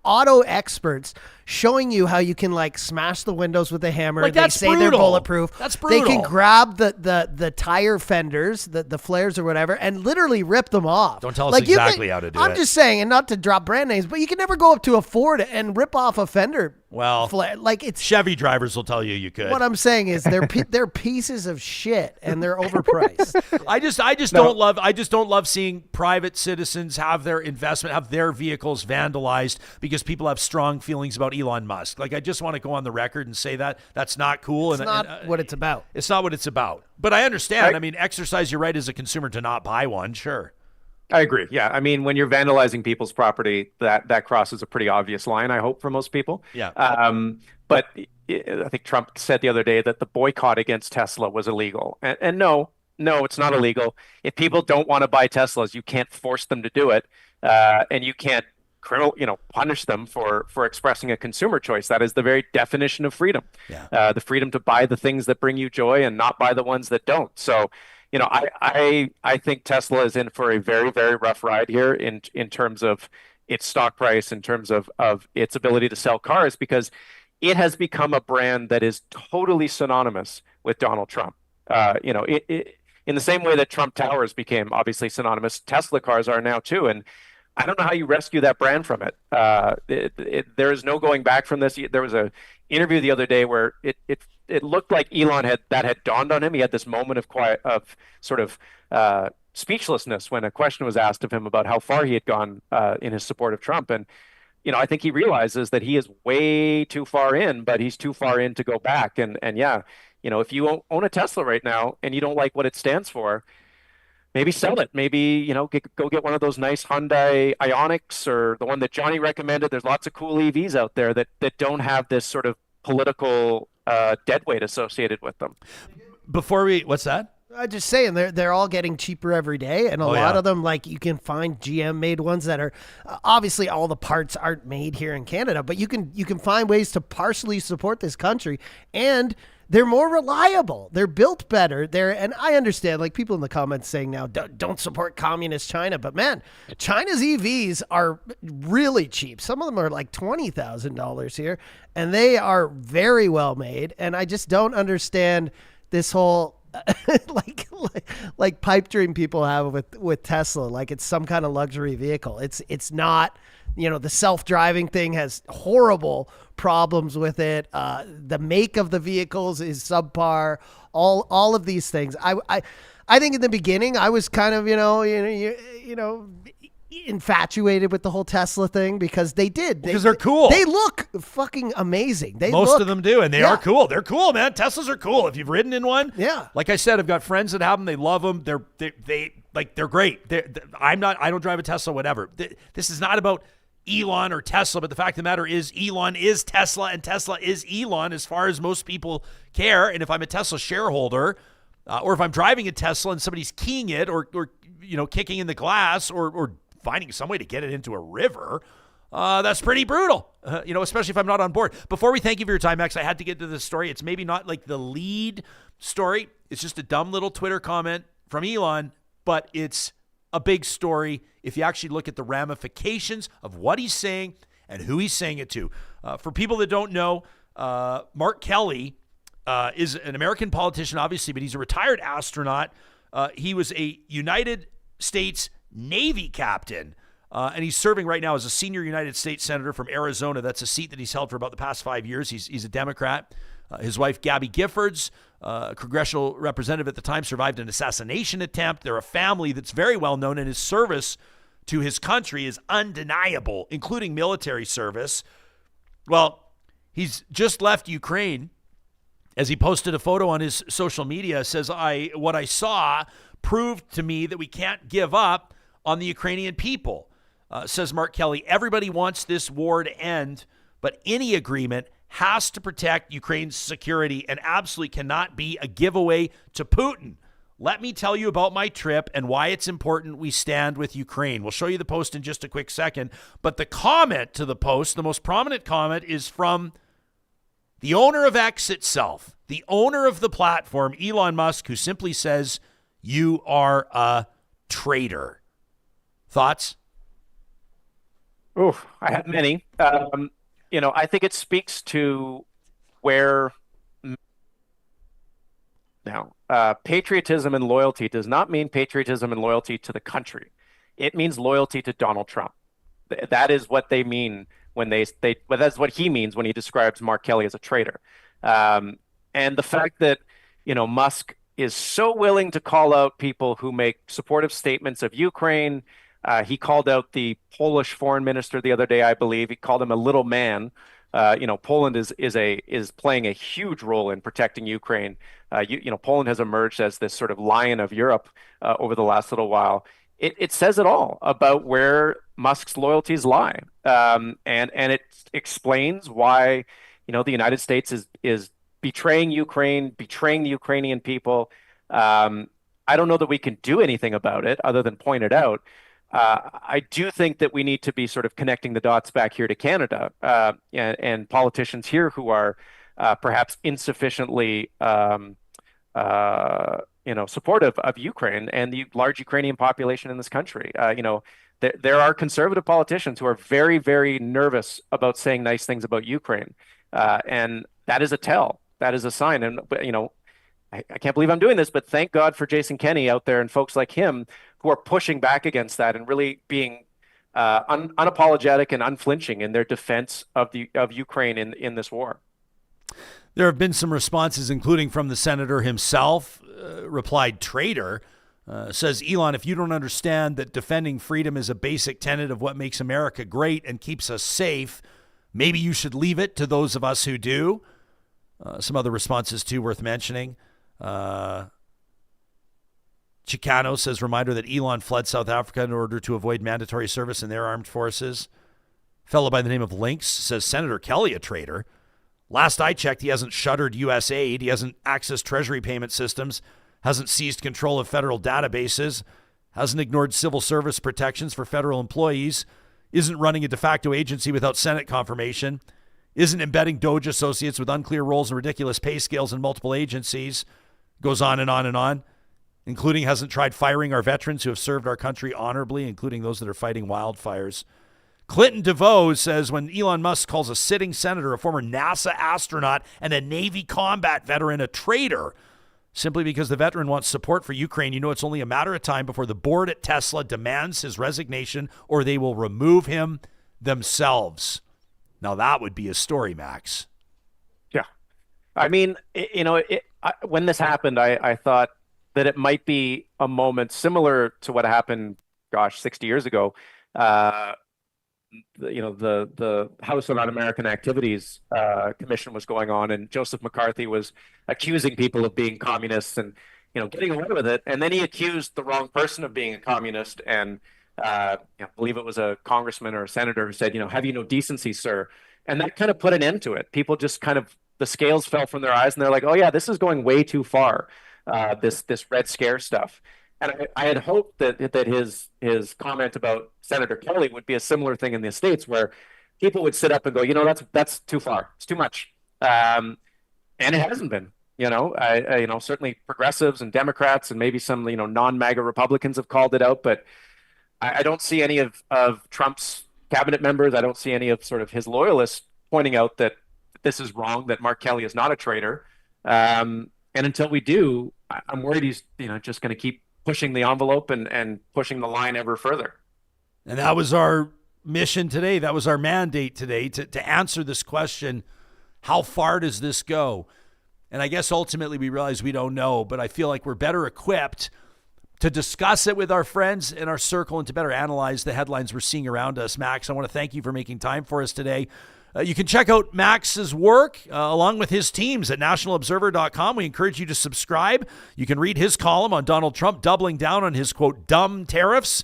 auto experts showing you how you can like smash the windows with a hammer. Like, they say brutal. they're bulletproof. That's brutal. They can grab the tire fenders, the flares or whatever, and literally rip them off. Don't tell us exactly how to do it. I'm just saying, and not to drop brand names, but you can never go up to a Ford and rip off a fender. Well, flare. Like it's Chevy drivers will tell you could. What I'm saying is they're pieces of shit and they're overpriced. I just don't love seeing private citizens have their vehicles vandalized because people have strong feelings about Elon Musk. Like, I just want to go on the record and say that's not cool. It's not what it's about. It's not what it's about. But I understand. I mean, exercise your right as a consumer to not buy one. Sure. I agree. Yeah. I mean, when you're vandalizing people's property, that crosses a pretty obvious line, I hope, for most people. Yeah. But I think Trump said the other day that the boycott against Tesla was illegal. And no, it's not illegal. If people don't want to buy Teslas, you can't force them to do it. And you can't punish them for expressing a consumer choice. That is the very definition of freedom. Yeah. The freedom to buy the things that bring you joy and not buy the ones that don't. So, I think Tesla is in for a very, very rough ride here in terms of its stock price, in terms of its ability to sell cars, because it has become a brand that is totally synonymous with Donald Trump. In the same way that Trump Towers became obviously synonymous, Tesla cars are now too. And I don't know how you rescue that brand from it. There is no going back from this. There was an interview the other day where it looked like Elon had dawned on him. He had this moment of speechlessness when a question was asked of him about how far he had gone in his support of Trump. And I think he realizes that he is way too far in, but he's too far in to go back. And yeah, if you own a Tesla right now and you don't like what it stands for, maybe sell it. Maybe, go get one of those nice Hyundai Ioniqs or the one that Johnny recommended. There's lots of cool EVs out there that don't have this sort of political deadweight associated with them. What's that? I'm just saying they're all getting cheaper every day, and a lot of them, like, you can find GM made ones that are obviously all the parts aren't made here in Canada, but you can find ways to partially support this country, and they're more reliable. They're built better. And I understand, like, people in the comments saying now, don't support communist China. But man, China's EVs are really cheap. Some of them are like $20,000 here, and they are very well made. And I just don't understand this whole like pipe dream people have with Tesla. Like it's some kind of luxury vehicle. It's not. The self-driving thing has horrible problems with it. The make of the vehicles is subpar. All of these things. I think in the beginning I was kind of infatuated with the whole Tesla thing because because they're cool. They look fucking amazing. Most of them do, and they are cool. They're cool, man. Teslas are cool. If you've ridden in one, like I said, I've got friends that have them. They love them. They're great. I don't drive a Tesla. Whatever. This is not about Elon or Tesla, but the fact of the matter is Elon is Tesla and Tesla is Elon as far as most people care. And if I'm a Tesla shareholder, or if I'm driving a Tesla and somebody's keying it or kicking in the glass or finding some way to get it into a river, that's pretty brutal, especially if I'm not on board. Before we thank you for your time, Max, I had to get to this story. It's maybe not like the lead story. It's just a dumb little Twitter comment from Elon, but it's a big story if you actually look at the ramifications of what he's saying and who he's saying it to. For people that don't know, Mark Kelly is an American politician, obviously, but he's a retired astronaut. He was a United States Navy captain, and he's serving right now as a senior United States senator from Arizona. That's a seat that he's held for about the past 5 years. He's a Democrat. His wife, Gabby Giffords, a congressional representative at the time, survived an assassination attempt. They're a family that's very well known, and his service to his country is undeniable, including military service. Well, he's just left Ukraine. As he posted a photo on his social media, says, what I saw proved to me that we can't give up on the Ukrainian people. Says Mark Kelly, everybody wants this war to end, but any agreement has to protect Ukraine's security and absolutely cannot be a giveaway to Putin. Let me tell you about my trip and why it's important we stand with Ukraine. We'll show you the post in just a quick second, but the comment to the post, the most prominent comment, is from the owner of X itself, the owner of the platform, Elon Musk, who simply says, "You are a traitor." Thoughts? Oh, I have many. I think it speaks to where now patriotism and loyalty does not mean patriotism and loyalty to the country. It means loyalty to Donald Trump. That is what they mean when well, that's what he means when he describes Mark Kelly as a traitor. And the fact that, Musk is so willing to call out people who make supportive statements of Ukraine. He called out the Polish foreign minister the other day, I believe. He called him a little man. Poland is playing a huge role in protecting Ukraine. Poland has emerged as this sort of lion of Europe over the last little while. It says it all about where Musk's loyalties lie, and it explains why the United States is betraying Ukraine, betraying the Ukrainian people. I don't know that we can do anything about it other than point it out. I do think that we need to be sort of connecting the dots back here to Canada, and politicians here who are perhaps insufficiently supportive of Ukraine and the large Ukrainian population in this country. There are conservative politicians who are very, very nervous about saying nice things about Ukraine, and that is a tell. That is a sign. And I can't believe I'm doing this, but thank God for Jason Kenney out there and folks like him who are pushing back against that and really being unapologetic and unflinching in their defense of Ukraine in this war. There have been some responses, including from the senator himself, replied traitor, says, Elon, if you don't understand that defending freedom is a basic tenet of what makes America great and keeps us safe, maybe you should leave it to those of us who do. Some other responses, too, worth mentioning. Chicano says, reminder that Elon fled South Africa in order to avoid mandatory service in their armed forces. Fellow by the name of Lynx says, Senator Kelly a traitor. Last I checked, he hasn't shuttered U.S. aid. He hasn't accessed Treasury payment systems, hasn't seized control of federal databases, hasn't ignored civil service protections for federal employees, isn't running a de facto agency without Senate confirmation, isn't embedding Doge associates with unclear roles and ridiculous pay scales in multiple agencies, goes on and on and on, including hasn't tried firing our veterans who have served our country honorably, including those that are fighting wildfires. Clinton DeVoe says when Elon Musk calls a sitting senator, a former NASA astronaut, and a Navy combat veteran a traitor, simply because the veteran wants support for Ukraine, it's only a matter of time before the board at Tesla demands his resignation or they will remove him themselves. Now that would be a story, Max. Yeah. I mean, when this happened, I thought that it might be a moment similar to what happened, 60 years ago. The House on Un-American Activities Commission was going on, and Joseph McCarthy was accusing people of being communists and getting away with it. And then he accused the wrong person of being a communist, and I believe it was a congressman or a senator who said, have you no decency, sir? And that kind of put an end to it. People just the scales fell from their eyes, and they're like, oh yeah, this is going way too far. This Red Scare stuff. And I had hoped that his comment about Senator Kelly would be a similar thing in the States, where people would sit up and go, that's too far, it's too much, and it hasn't been. Certainly progressives and Democrats and maybe some non-MAGA Republicans have called it out, but I don't see any of Trump's cabinet members. I don't see any of sort of his loyalists pointing out that this is wrong, that Mark Kelly is not a traitor. And until we do, I'm worried he's just going to keep pushing the envelope and pushing the line ever further. And that was our mission today. That was our mandate today, to answer this question: how far does this go? And I guess ultimately we realize we don't know, but I feel like we're better equipped to discuss it with our friends in our circle and to better analyze the headlines we're seeing around us. Max, I want to thank you for making time for us today. You can check out Max's work along with his teams at nationalobserver.com. We encourage you to subscribe. You can read his column on Donald Trump doubling down on his, quote, dumb tariffs.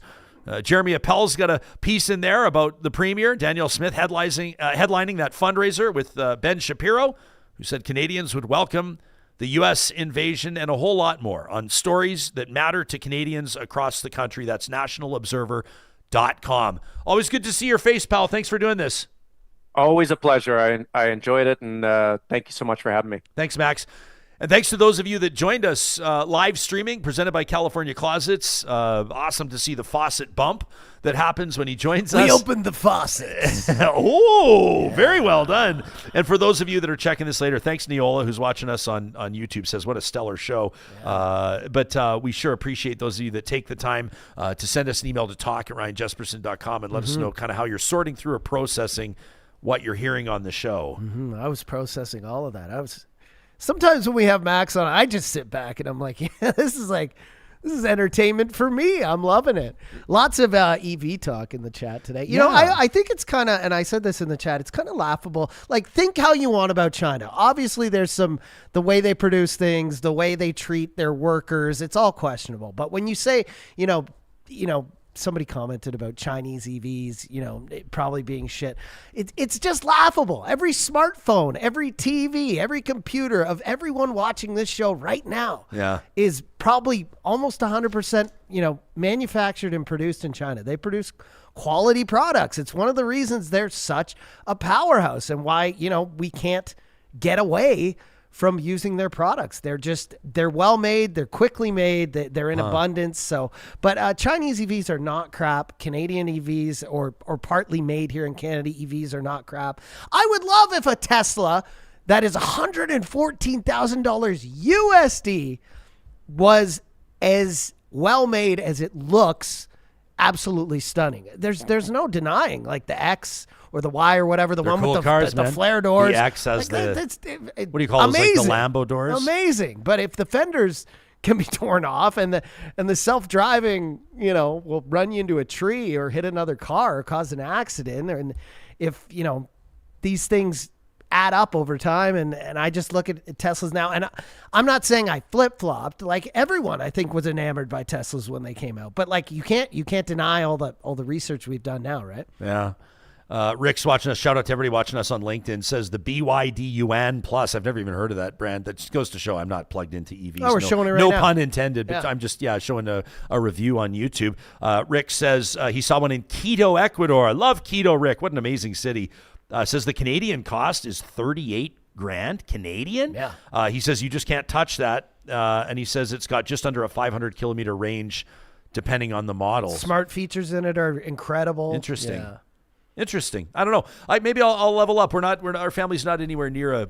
Jeremy Appel's got a piece in there about the Premier, Danielle Smith, headlining that fundraiser with Ben Shapiro, who said Canadians would welcome the U.S. invasion, and a whole lot more on stories that matter to Canadians across the country. That's nationalobserver.com. Always good to see your face, pal. Thanks for doing this. Always a pleasure. I enjoyed it, and thank you so much for having me. Thanks, Max. And thanks to those of you that joined us live streaming, presented by California Closets. Awesome to see the Fawcett bump that happens when he joins us. We opened the faucet. Oh, yeah. Very well done. And for those of you that are checking this later, thanks, Neola, who's watching us on YouTube, says, what a stellar show. Yeah. But we sure appreciate those of you that take the time to send us an email to talk@ryanjesperson.com and let us know kind of how you're sorting through or processing what you're hearing on the show. I was processing all of that. Sometimes when we have Max on, I just sit back and I'm like, yeah, this is entertainment for me. I'm loving it. Lots of EV talk in the chat today. You know, I think it's kind of, and I said this in the chat, it's kind of laughable. Like, think how you want about China. Obviously, there's the way they produce things, the way they treat their workers, it's all questionable. But when you say, somebody commented about Chinese EVs, it probably being shit. It's just laughable. Every smartphone, every TV, every computer of everyone watching this show right now is probably almost 100%, manufactured and produced in China. They produce quality products. It's one of the reasons they're such a powerhouse and why, we can't get away from using their products. They're well made. They're quickly made. They're in abundance. But Chinese EVs are not crap. Canadian EVs or partly made here in Canada EVs are not crap. I would love if a Tesla that is $114,000 USD was as well made as it looks. Absolutely stunning. There's no denying, like the X or the Y or whatever, They're one cool with cars, the flare doors. The X has what do you call those, like the Lambo doors? Amazing. But if the fenders can be torn off and the self-driving, will run you into a tree or hit another car or cause an accident, and if, these things add up over time, and I just look at Teslas now, and I'm not saying I flip-flopped. Like, everyone I think was enamored by Teslas when they came out, but like you can't deny all the research we've done now, right? Yeah. Rick's watching us. Shout out to everybody watching us on LinkedIn. Says the BYD Yuan Plus. I've never even heard of that brand. That just goes to show I'm not plugged into EVs. Oh, we're showing it right now. No pun intended, but I'm just showing a review on YouTube. Rick says he saw one in Quito, Ecuador. I love Quito, Rick. What an amazing city. Says the Canadian cost is $38,000 Canadian. Yeah. He says you just can't touch that, and he says it's got just under a 500 kilometer range, depending on the model. Smart features in it are incredible. Interesting. Yeah. Interesting. I don't know. Maybe I'll level up. Our family's not anywhere near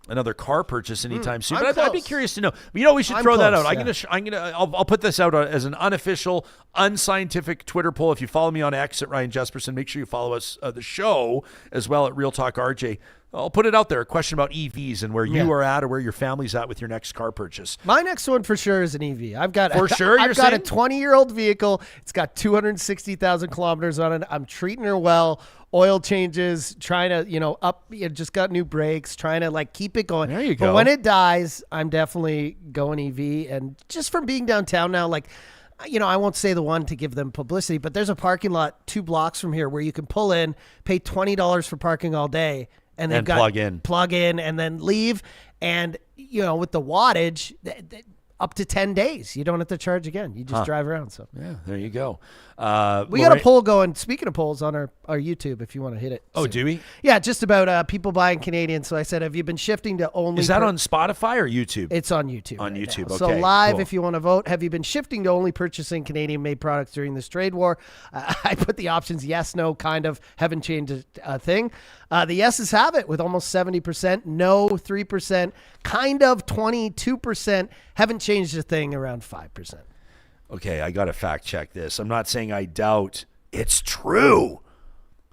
another car purchase anytime soon. But I'd be curious to know. We should throw that out. I'll put this out as an unofficial, unscientific Twitter poll. If you follow me on X at Ryan Jesperson, make sure you follow us, the show, as well at Real Talk RJ. I'll put it out there. A question about EVs and where you are at or where your family's at with your next car purchase. My next one for sure is an EV. I've got a 20-year-old vehicle. It's got 260,000 kilometers on it. I'm treating her well. Oil changes, trying to, just got new brakes, trying to keep it going. There you go. But when it dies, I'm definitely going EV. And just from being downtown now, I won't say the one to give them publicity, but there's a parking lot 2 blocks from here where you can pull in, pay $20 for parking all day, and they've got plug in and then leave. And with the wattage, up to 10 days. You don't have to charge again. You just drive around. So Yeah, there you go. we got a poll going. Speaking of polls on our YouTube, if you want to hit it. Oh, soon. do we? Yeah, just about people buying Canadian. So I said, have you been shifting to only? Is that on Spotify or YouTube? It's on YouTube. On right YouTube. now. Okay. So live, cool. if you want to vote, have you been shifting to only purchasing Canadian-made products during this trade war? I put the options yes, no, kind of, haven't changed a thing. The yeses have it with almost 70%, no 3%, kind of 22%, haven't changed a thing around 5%. Okay, I got to fact check this. I'm not saying I doubt it's true.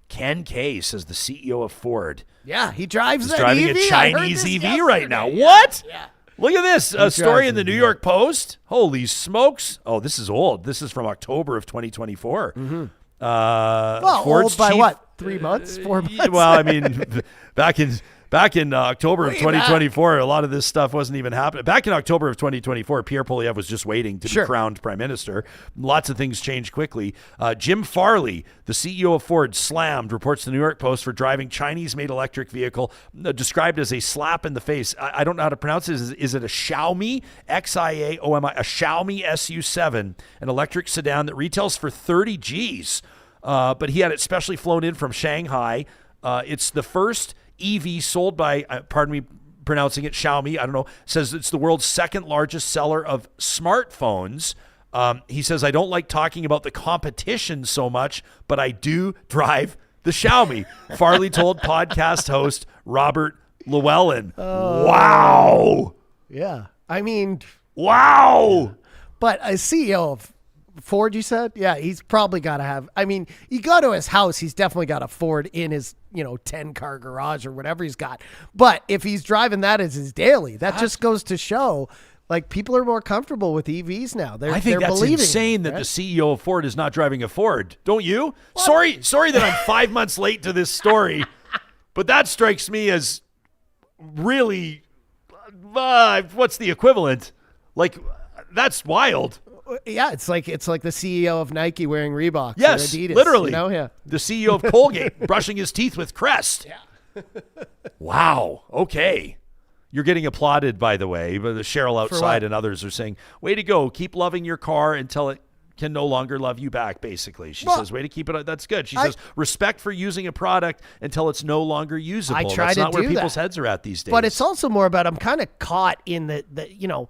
Ken Kay says the CEO of Ford Yeah, he drives is that driving EV. a Chinese EV right now. Yeah, What? Yeah. Look at this story drives in the it, New yeah. York Post. Holy smokes. Oh, this is old. This is from October of 2024. Mm-hmm. Well, Ford's old by chief- what? 3 months? 4 months? Well, I mean, back in October of Way 2024, a lot of this stuff wasn't even happening. Back in October of 2024, Pierre Poilievre was just waiting to be crowned prime minister. Lots of things changed quickly. Jim Farley, the CEO of Ford, slammed, reports the New York Post, for driving Chinese-made electric vehicle, described as a slap in the face. I don't know how to pronounce it. Is it a Xiaomi, Xiaomi, a Xiaomi SU7, an electric sedan that retails for 30 Gs. But he had it specially flown in from Shanghai. It's the first EV sold by, pardon me pronouncing it, Xiaomi, I don't know, says it's the world's second largest seller of smartphones. He says, I don't like talking about the competition so much, but I do drive the Xiaomi. Farley told podcast host Robert Llewellyn. Wow. Yeah. I mean, Wow. but a CEO of Ford, you said? Yeah, he's probably got to have. I mean, you go to his house, he's definitely got a Ford in his, 10-car garage or whatever he's got. But if he's driving that as his daily, that just goes to show, like, people are more comfortable with EVs now. I think that's insane that the CEO of Ford is not driving a Ford. Don't you? Sorry that I'm 5 months late to this story, but that strikes me as really, what's the equivalent? Like, that's wild. Yeah, it's like the CEO of Nike wearing Reebok. Yes, or Adidas, literally. Yeah. The CEO of Colgate brushing his teeth with Crest. Yeah. Wow. Okay. You're getting applauded, by the way. But the Cheryl outside and others are saying, way to go. Keep loving your car until it can no longer love you back, basically. She says, way to keep it. That's good. She says, respect for using a product until it's no longer usable. I try That's to not where do people's that. heads are at these days. But it's also more about, I'm kind of caught in the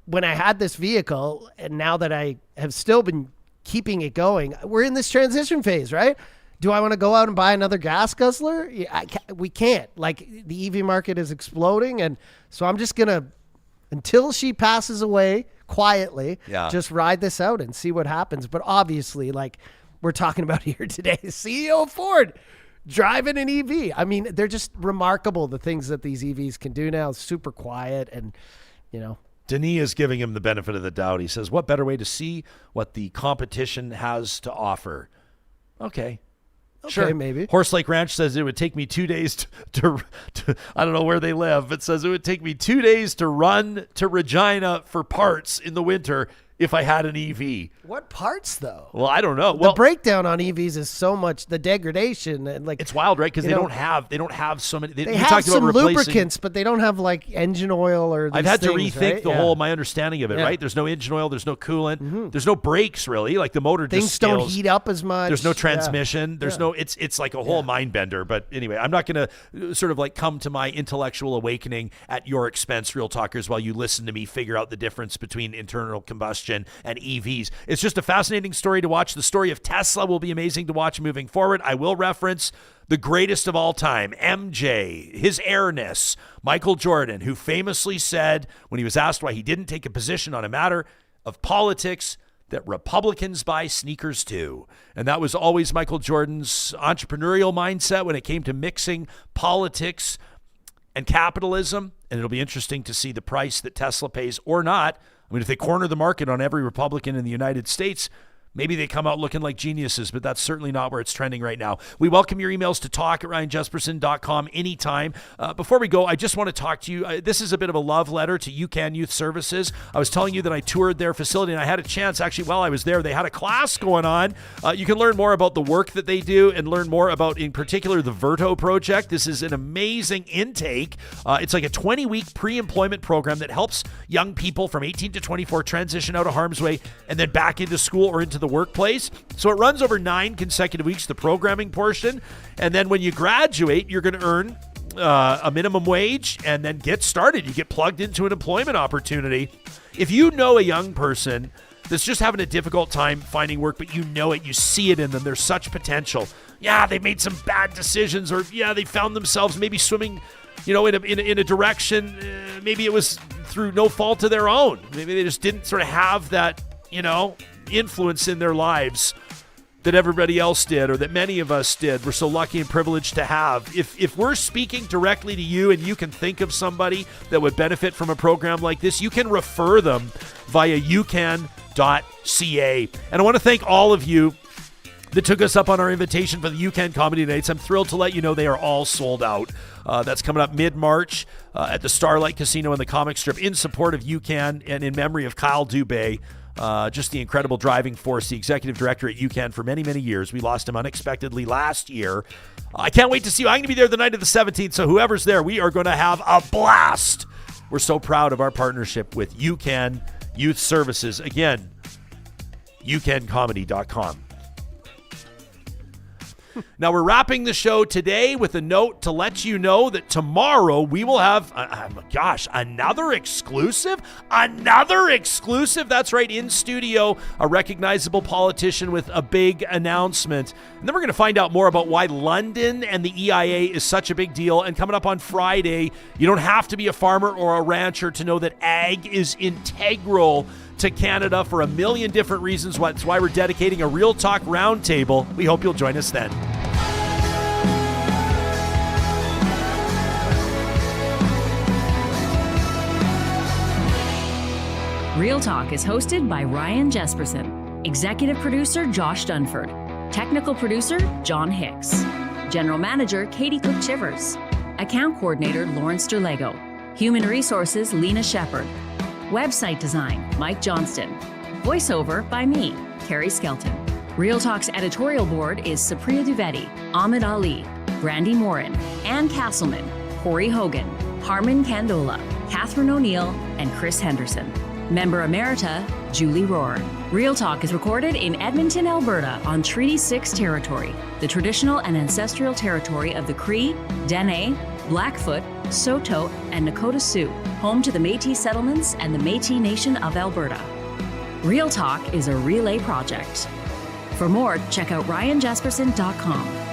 when I had this vehicle, and now that I have still been keeping it going, we're in this transition phase, right? Do I want to go out and buy another gas guzzler? We can't. Like, the EV market is exploding, and so I'm just going to, until she passes away quietly, just ride this out and see what happens. But obviously, like we're talking about here today, CEO of Ford driving an EV. I mean, they're just remarkable, the things that these EVs can do now. Super quiet and, Denis is giving him the benefit of the doubt. He says, what better way to see what the competition has to offer? Okay, sure. Maybe. Horse Lake Ranch says it would take me 2 days to I don't know where they live, but says it would take me 2 days to run to Regina for parts in the winter if I had an EV. What parts, though? Well, I don't know. The breakdown on EVs is so much, the degradation, and like it's wild, right? Because they don't have so many. They have some lubricants, but they don't have like engine oil or. I've had to things, rethink right? the whole my understanding of it. Right? There's no engine oil. There's no coolant. There's no brakes really. Like the motor things just scales. don't heat up as much. There's no transmission. There's no. It's like a whole mind bender. But anyway, I'm not going to sort of like come to my intellectual awakening at your expense, Real Talkers, while you listen to me figure out the difference between internal combustion and EVs. It's just a fascinating story to watch. The story of Tesla will be amazing to watch moving forward. I will reference the greatest of all time, MJ, his airness, Michael Jordan, who famously said when he was asked why he didn't take a position on a matter of politics that Republicans buy sneakers too. And that was always Michael Jordan's entrepreneurial mindset when it came to mixing politics and capitalism. And it'll be interesting to see the price that Tesla pays or not. I mean, if they corner the market on every Republican in the United States, Maybe they come out looking like geniuses, but that's certainly not where it's trending right now. We welcome your emails to talk@ryanjesperson.com anytime. Before we go, I just want to talk to you. This is a bit of a love letter to UCAN Youth Services. I was telling you that I toured their facility, and I had a chance, actually, while I was there, they had a class going on. You can learn more about the work that they do and learn more about, in particular, the Verto project. This is an amazing intake. It's like a 20-week pre-employment program that helps young people from 18 to 24 transition out of harm's way and then back into school or into the workplace. So it runs over 9 consecutive weeks, the programming portion. And then when you graduate, you're going to earn a minimum wage and then get started. You get plugged into an employment opportunity. If you know a young person that's just having a difficult time finding work, but you know it, you see it in them, there's such potential. Yeah, they made some bad decisions, or yeah, they found themselves maybe swimming, in a direction, maybe it was through no fault of their own. Maybe they just didn't sort of have that, influence in their lives that everybody else did, or that many of us did. We're so lucky and privileged to have. If we're speaking directly to you and you can think of somebody that would benefit from a program like this, you can refer them via ucan.ca. And I want to thank all of you that took us up on our invitation for the UCAN Comedy Nights. I'm thrilled to let you know they are all sold out. That's coming up mid-March at the Starlight Casino in the comic strip in support of UCAN and in memory of Kyle Dubé. Just the incredible driving force, the executive director at UCAN for many, many years. We lost him unexpectedly last year. I can't wait to see you. I'm going to be there the night of the 17th, so whoever's there, we are going to have a blast. We're so proud of our partnership with UCAN Youth Services. Again, ucancomedy.com. Now, we're wrapping the show today with a note to let you know that tomorrow we will have, another exclusive? Another exclusive? That's right, in studio, a recognizable politician with a big announcement. And then we're going to find out more about why London and the EIA is such a big deal. And coming up on Friday, you don't have to be a farmer or a rancher to know that ag is integral to Canada for a million different reasons. That's why we're dedicating a Real Talk Roundtable. We hope you'll join us then. Real Talk is hosted by Ryan Jesperson, executive producer Josh Dunford, technical producer John Hicks, general manager Katie Cook-Chivers, account coordinator Lawrence Derlego, human resources Lena Shepard, website design Mike Johnston, voiceover by me, Carrie Skelton. Real Talk's editorial board is Supriya Dwivedi, Ahmed Ali, Brandy Morin, Ann Castleman, Corey Hogan, Harman Candola, Catherine O'Neill, and Chris Henderson. Member Emerita, Julie Rohr. Real Talk is recorded in Edmonton, Alberta on Treaty 6 territory, the traditional and ancestral territory of the Cree, Dene, Blackfoot, Saulteaux, and Nakota Sioux, home to the Métis settlements and the Métis Nation of Alberta. Real Talk is a relay project. For more, check out ryanjesperson.com.